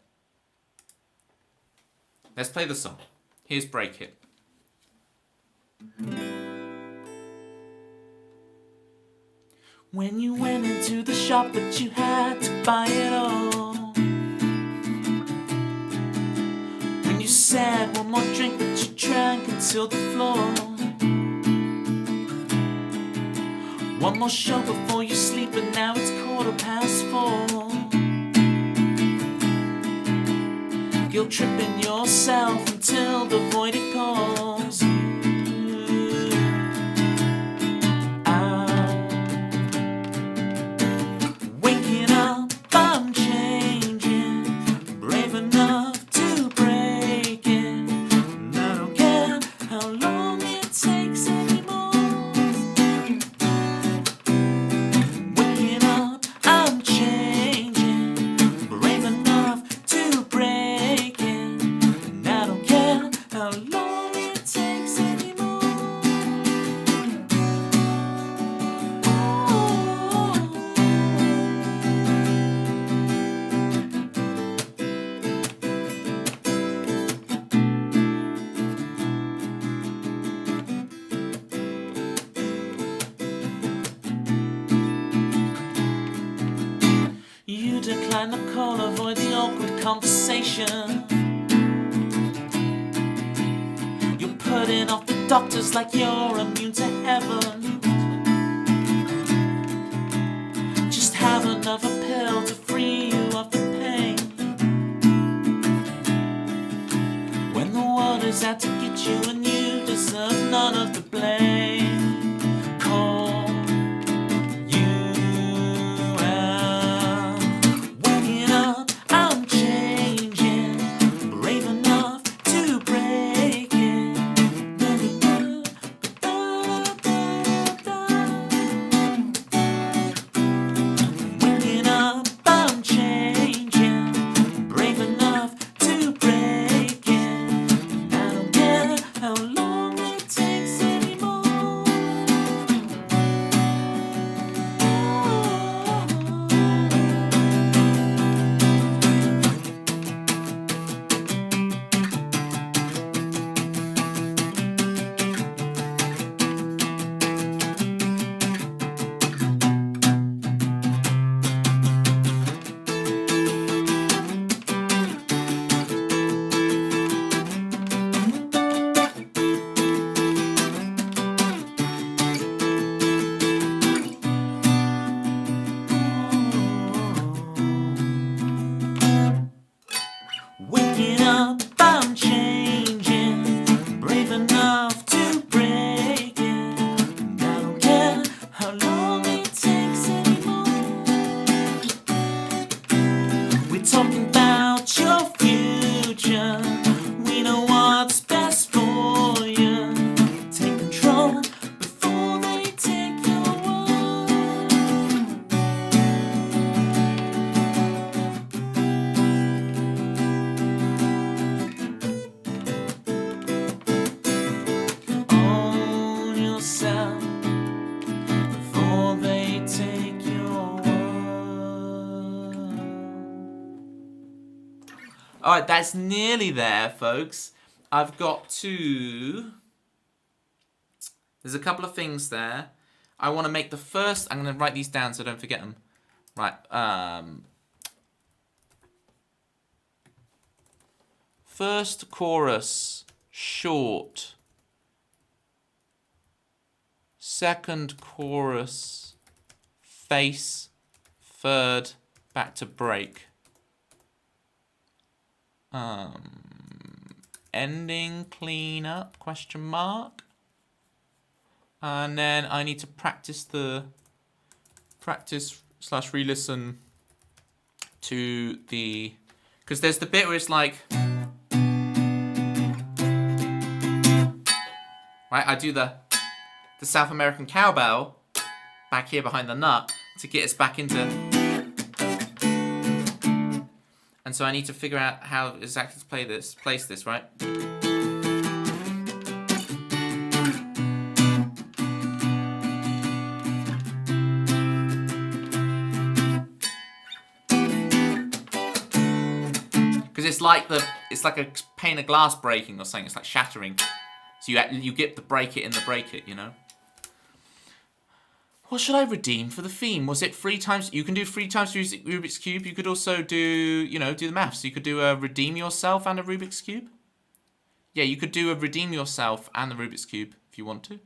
Let's play the song. Here's Break It. When you went into the shop, but you had to buy it all. You said one more drink, but you drank until the floor. One more show before you sleep, but now it's 4:15. Guilt tripping yourself until the void it calls. Waking up, I'm changing, brave enough. How long it like Nicole, avoid the awkward conversation. You're putting off the doctors like you're immune to heaven. Just have another pill to free you of the pain. When the world is out to get you and you deserve none of the blame. Call you out. Waking up, I'm changing. Brave enough to break it. Waking up, I'm changing. Brave enough to break it. I don't care how long it takes anymore. Waking up, I'm changing. Brave enough to break it. And I don't care how long it takes anymore. We're talking about your future. We know what's best for you. Take control before they take your world. Own yourself before they take your world. Alright, that's nearly there, folks. I've got to... There's a couple of things there. I want to make the first... I'm going to write these down so I don't forget them. Right. First chorus, short. Second chorus, face. Third, back to break. Ending, clean up, question mark. And then I need to practice / re-listen to the, because there's the bit where it's like, right, I do the South American cowbell back here behind the nut to get us back into, and so I need to figure out how exactly to place this, right? Because it's like a pane of glass breaking or something. It's like shattering. So you get the break it in the break it, you know. What should I redeem for the theme? Was it 3 times? You can do 3 times Rubik's Cube. You could also do the maths. You could do a redeem yourself and a Rubik's Cube. Yeah, you could do a redeem yourself and the Rubik's Cube if you want to.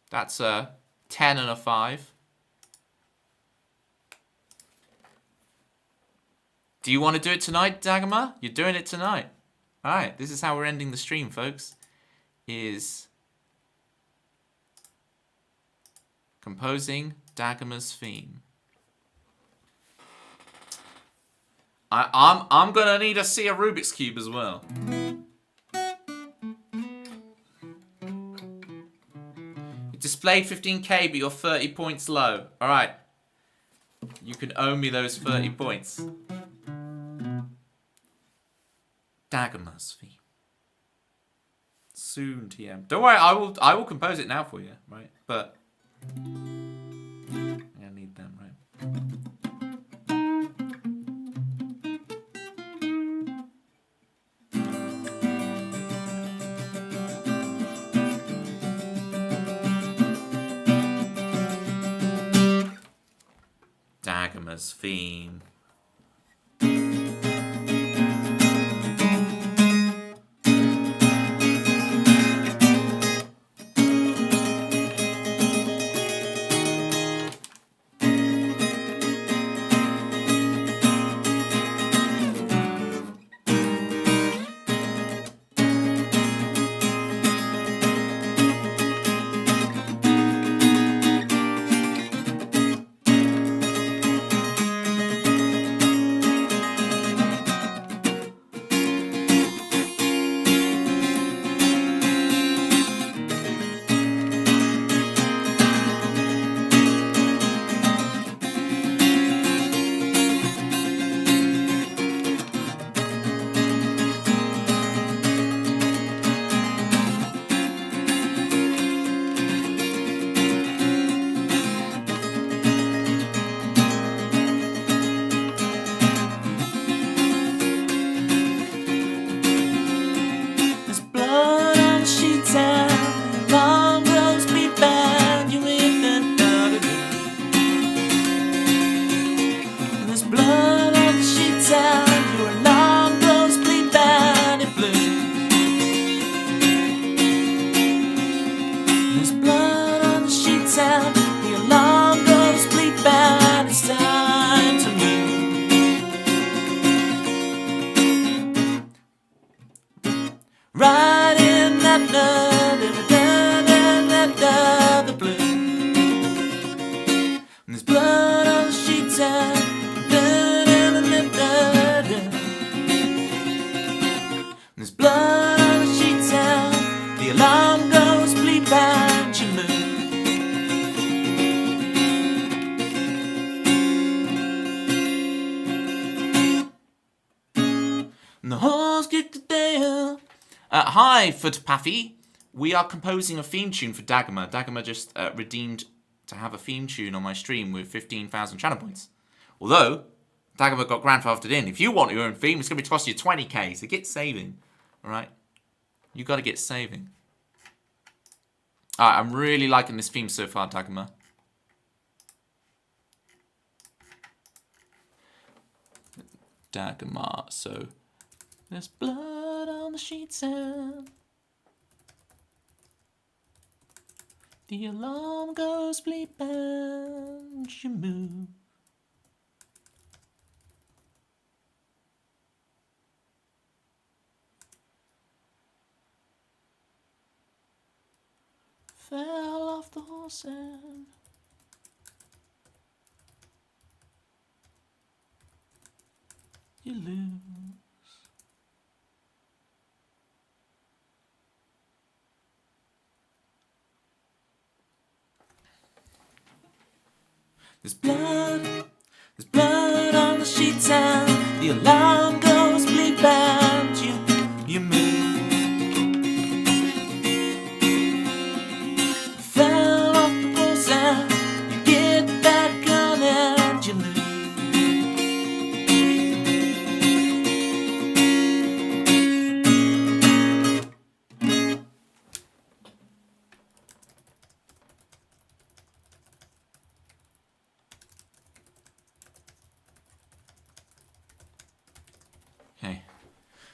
That's a 10 and a 5. Do you want to do it tonight, Dagmar? You're doing it tonight. Alright, this is how we're ending the stream, folks. Is composing Dagmar's theme. I'm gonna need to see a Rubik's Cube as well. You displayed 15k, but you're 30 points low. Alright. You can owe me those 30 points. Dagmar's theme. Soon, TM. Don't worry, I will compose it now for you, right? But I need them, right? Dagmar's theme. Hi, Footpaffy. We are composing a theme tune for Dagmar. Dagmar just redeemed to have a theme tune on my stream with 15,000 channel points. Although, Dagmar got grandfathered in. If you want your own theme, it's going to be costing you 20k, so get saving. Alright? You got to get saving. Alright, I'm really liking this theme so far, Dagmar. Dagmar, so... There's blood on the sheets and the alarm goes bleep and you move. Fell off the horse and you lose. There's blood on the sheets and the alarm goes bleep and you move. Fell off the horse and you get back on and you lose.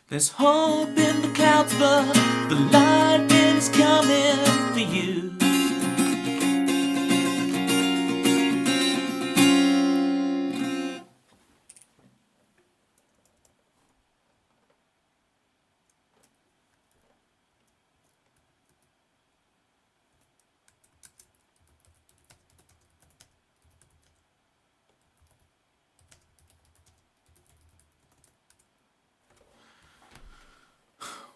There's hope in the clouds, but the lightning's coming for you.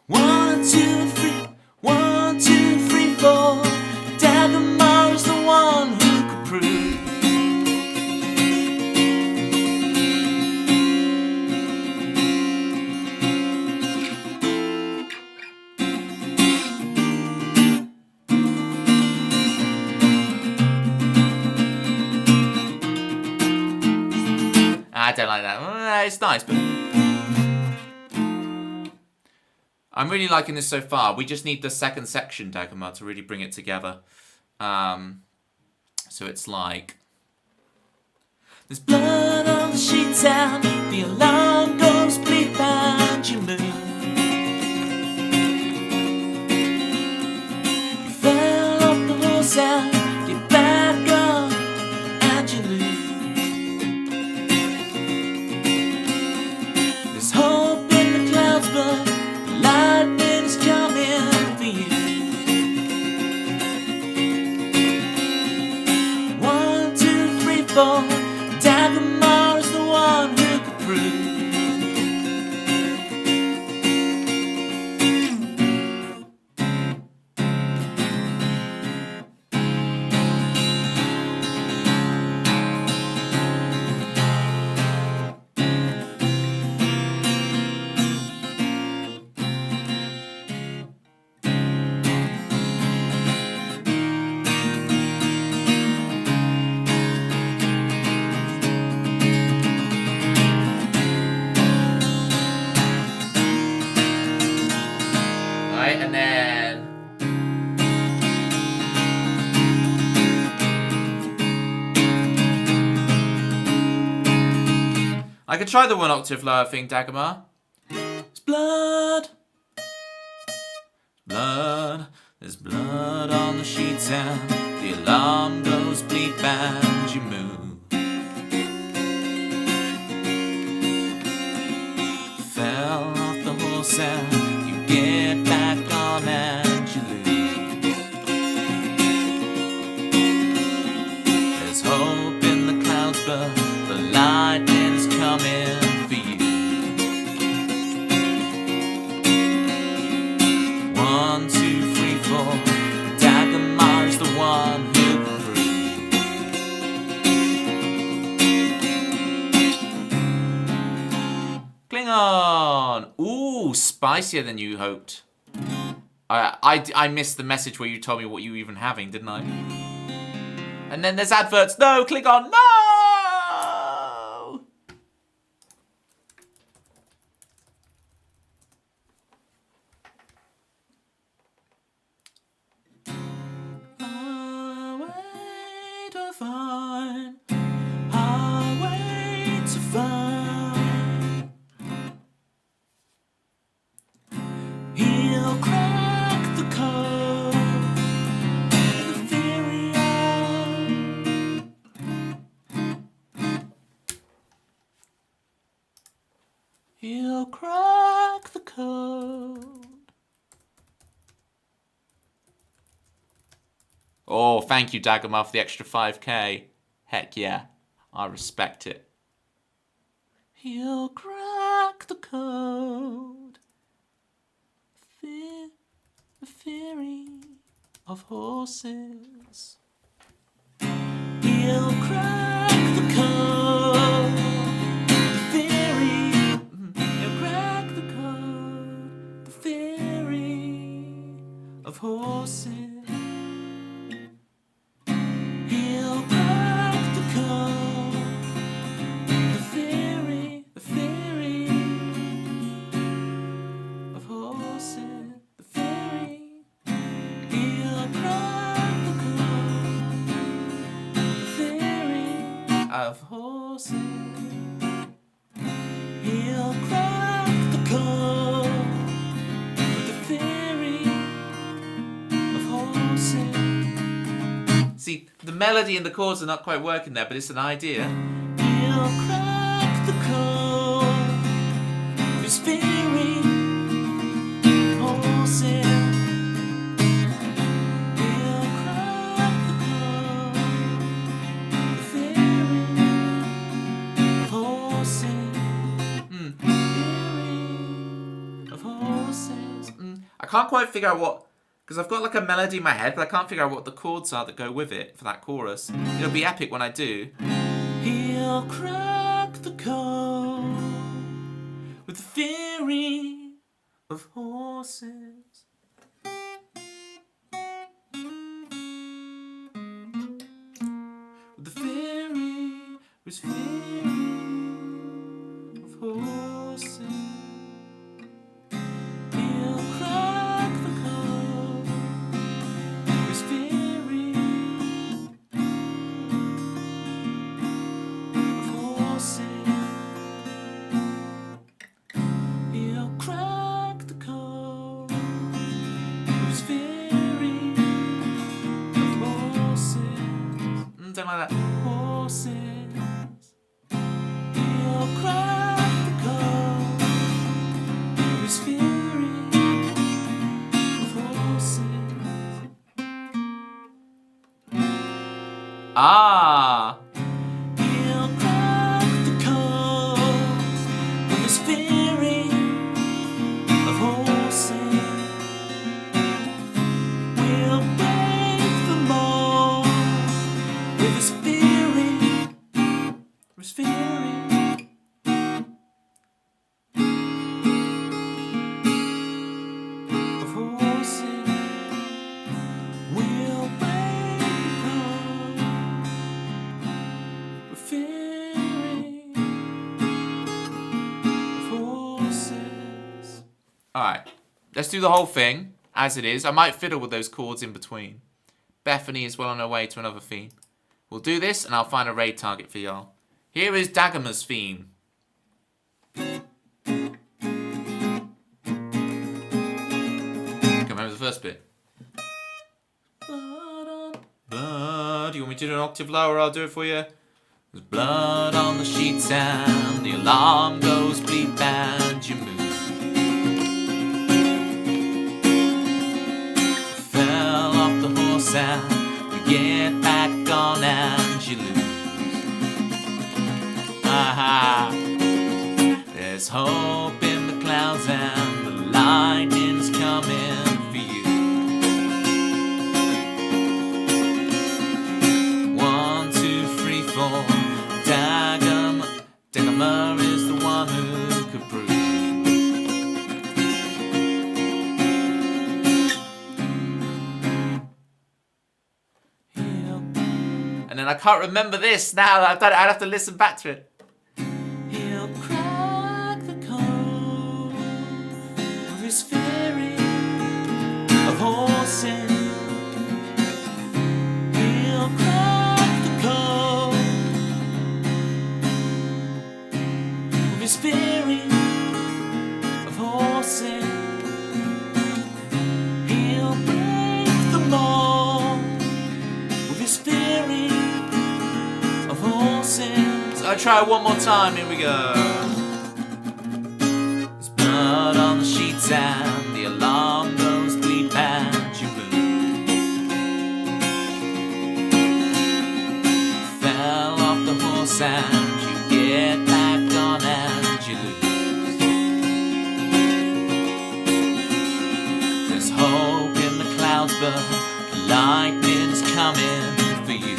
One, two, three, 1, 2, 3, 4. Dagmar is the one who could prove. I don't like that. It's nice, but I'm really liking this so far. We just need the second section, Dagmar, to really bring it together. So it's like... There's blood on the sheets and the alarm goes bleep and you move. You fell off the horse and get back up and you lose. There's hope in the clouds but the lightning is coming for you. 1, 2, 3, 4. Dagmar is the one who could prove. And then I could try the 1 octave lower thing, Dagmar. There's blood, Blood, there's blood on the sheets and the alarm goes bleep and you move. Fell off the horse and you get back on and you lose. There's hope in the clouds but the lightning's coming for you. 1, 2, 3, 4. Dagmar's the one who can prove. Klingon! Ooh, spicier than you hoped. I missed the message where you told me what you were even having, didn't I? And then there's adverts. No, Klingon, no! highway to find, highway to find. He'll crack the code in the theory he'll crack the code. Oh, thank you, Dagmar, for the extra 5k. Heck yeah, I respect it. He'll crack the code. The theory of horses. He'll crack the code. The theory. He'll crack the code. The theory of horses. He'll crack the code. The theory of horses. The theory. He'll crack the code. The theory of horses. He'll crack the code. The theory of horses. See, the melody and the chords are not quite working there, but it's an idea. He'll crack the code. This theory of horses. He'll crack the code. The theory of horses. Theory of horses. I can't quite figure out what... Because I've got like a melody in my head, but I can't figure out what the chords are that go with it for that chorus. It'll be epic when I do. He'll crack the code with the theory of horses. With the theory, with theory of horses. He'll crack the code with theory of something like that. Horses, he'll crack the code of his fury of horses. Ah! He'll crack the code of his fury of horses. We'll break the mold with his fury, his fury. Of horses, we'll break the code with fury of horses. Alright. Let's do the whole thing as it is. I might fiddle with those chords in between. Bethany is well on her way to another theme. We'll do this and I'll find a raid target for y'all. Here is Dagmar's theme. Remember the first bit. Blood on Blood. You want me to do an octave lower? I'll do it for you. There's blood on the sheets and the alarm goes bleep and you move. Fell off the horse and you get back on and you lose. Aha. There's hope in the clouds and the lightning's coming for you. 1, 2, 3, 4. Dagmar is the one who could prove. And then I can't remember this now. I've done it. I'd have to listen back to it. He'll crack the code of his fury of horses. He'll crack the code of his fury of horses. He'll break the mold with his fury of horses. So I try one more time. Here we go. There's blood on the sheets and the alarm goes bleep and you move. Fell off the horse and you get back on and you lose. There's hope in the clouds but lightning's coming for you.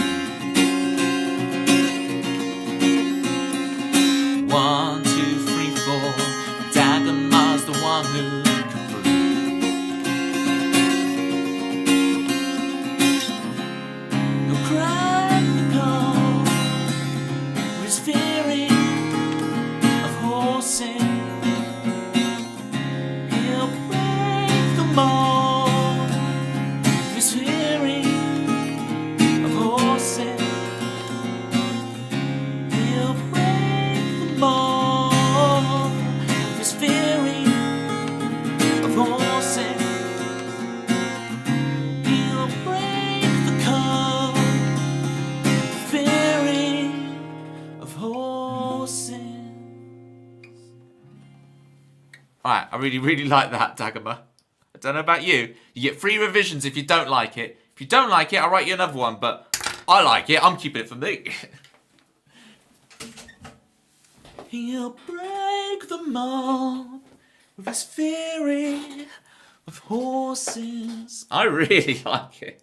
1, 2, 3, 4. Dagmar's the one who can prove. He'll crack the code with his fury of horses. He'll break the mold with his fury of horses. He'll break the mold with his fury of horses. He'll break the code, the fury of horses. Alright, I really like that, Dagmar. I don't know about you. You get 3 revisions if you don't like it. If you don't like it, I'll write you another one, but I like it. I'm keeping it for me. He'll break the mold with his fury of horses. I really like it.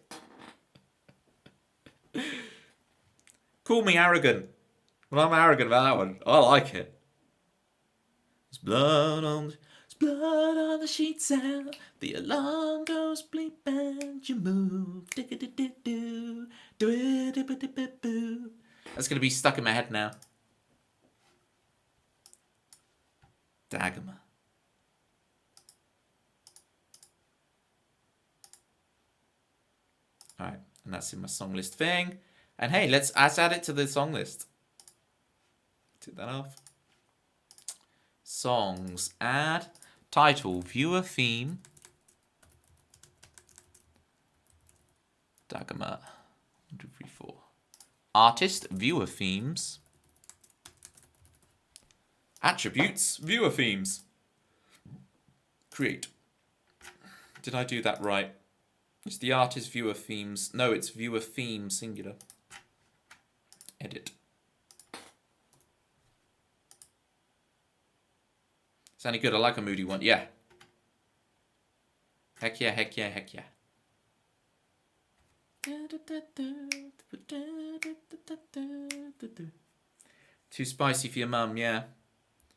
Call me arrogant. Well, I'm arrogant about that one. I like it. There's blood on the sheets and the alarm goes bleep and you move. Do-do-do-do. Do-do-do-do-do. That's going to be stuck in my head now. Dagmar. Alright, and that's in my song list thing. And hey, let's add it to the song list. Take that off. Songs, add, title, viewer theme. Dagmar. 1, 2, 3, 4. Artist, viewer themes. Attributes, viewer themes. Create. Did I do that right? It's the artist, viewer themes. No, it's viewer theme, singular. Edit. Sounding good. I like a moody one. Yeah. Heck yeah, heck yeah, heck yeah. Too spicy for your mum, yeah.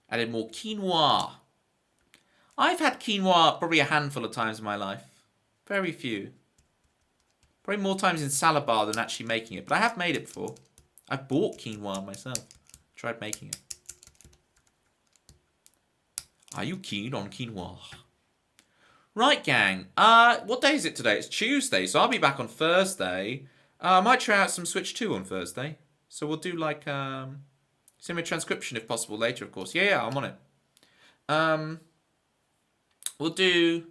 Added more quinoa. I've had quinoa probably a handful of times in my life. Very few. Probably more times in salad bar than actually making it. But I have made it before. I've bought quinoa myself. Tried making it. Are you keen on quinoa? Right, gang. What day is it today? It's Tuesday, so I'll be back on Thursday. I might try out some Switch 2 on Thursday. So we'll do like send me a transcription if possible later, of course. Yeah, I'm on it. We'll do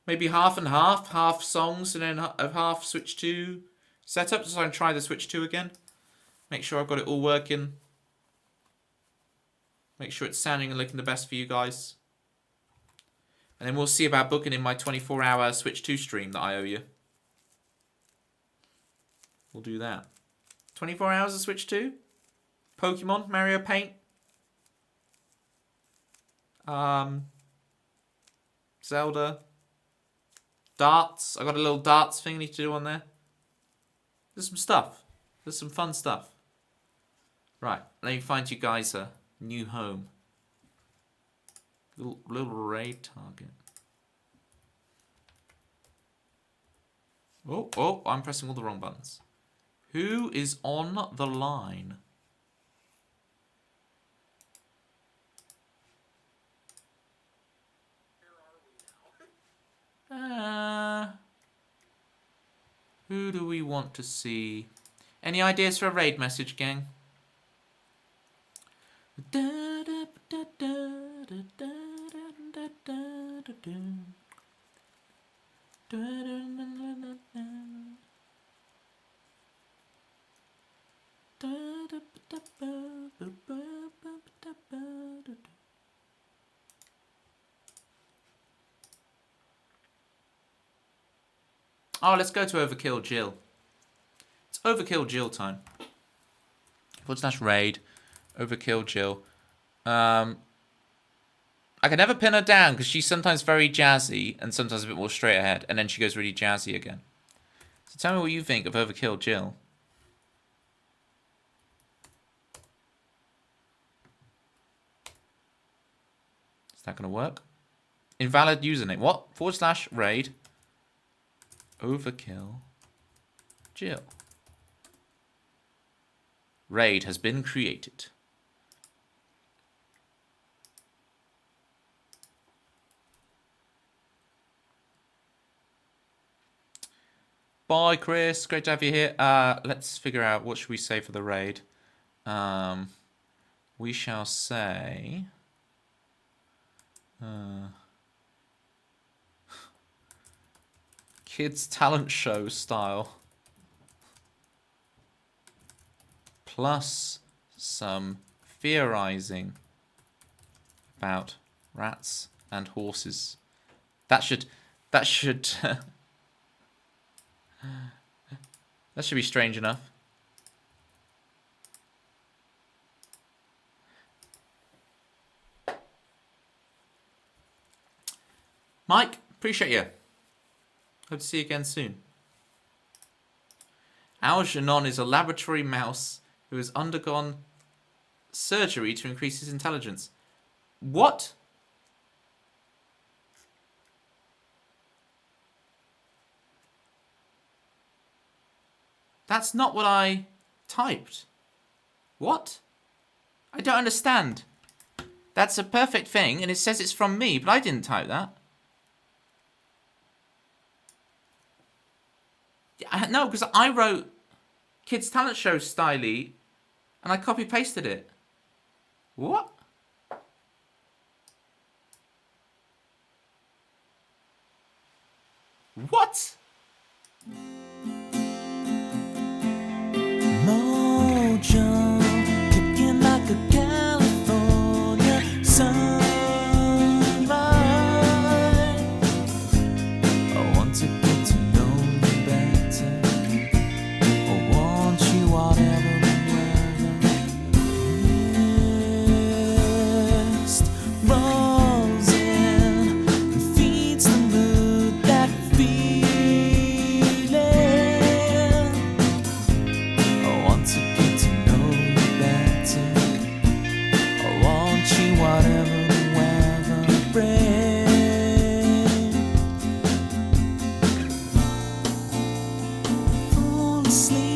maybe half and half songs and then half Switch 2 setup, just so I can try the Switch 2 again. Make sure I've got it all working. Make sure it's sounding and looking the best for you guys. And then we'll see about booking in my 24-hour Switch 2 stream that I owe you. We'll do that. 24 hours of Switch 2? Pokemon, Mario Paint. Zelda. Darts. I got a little darts thing I need to do on there. There's some stuff. There's some fun stuff. Right, let me find you guys a new home. Little raid target. Oh, I'm pressing all the wrong buttons. Who is on the line? Who do we want to see? Any ideas for a raid message, gang? Oh, let's go to Overkill Jill. It's Overkill Jill time. /raid. Overkill Jill. I can never pin her down because she's sometimes very jazzy and sometimes a bit more straight ahead, and then she goes really jazzy again. So tell me what you think of Overkill Jill. Is that going to work? Invalid username. What? /raid. Overkill Jill. Raid has been created. Bye, Chris. Great to have you here. Let's figure out what should we say for the raid. We shall say... kids talent show style. Plus some theorizing about rats and horses. That should that should be strange enough. Mike, appreciate you. Hope to see you again soon. Algernon is a laboratory mouse who has undergone surgery to increase his intelligence. What? That's not what I typed. What? I don't understand. That's a perfect thing, and it says it's from me, but I didn't type that. No, because I wrote Kids Talent Show styly, and I copy-pasted it. What? What? More sleep.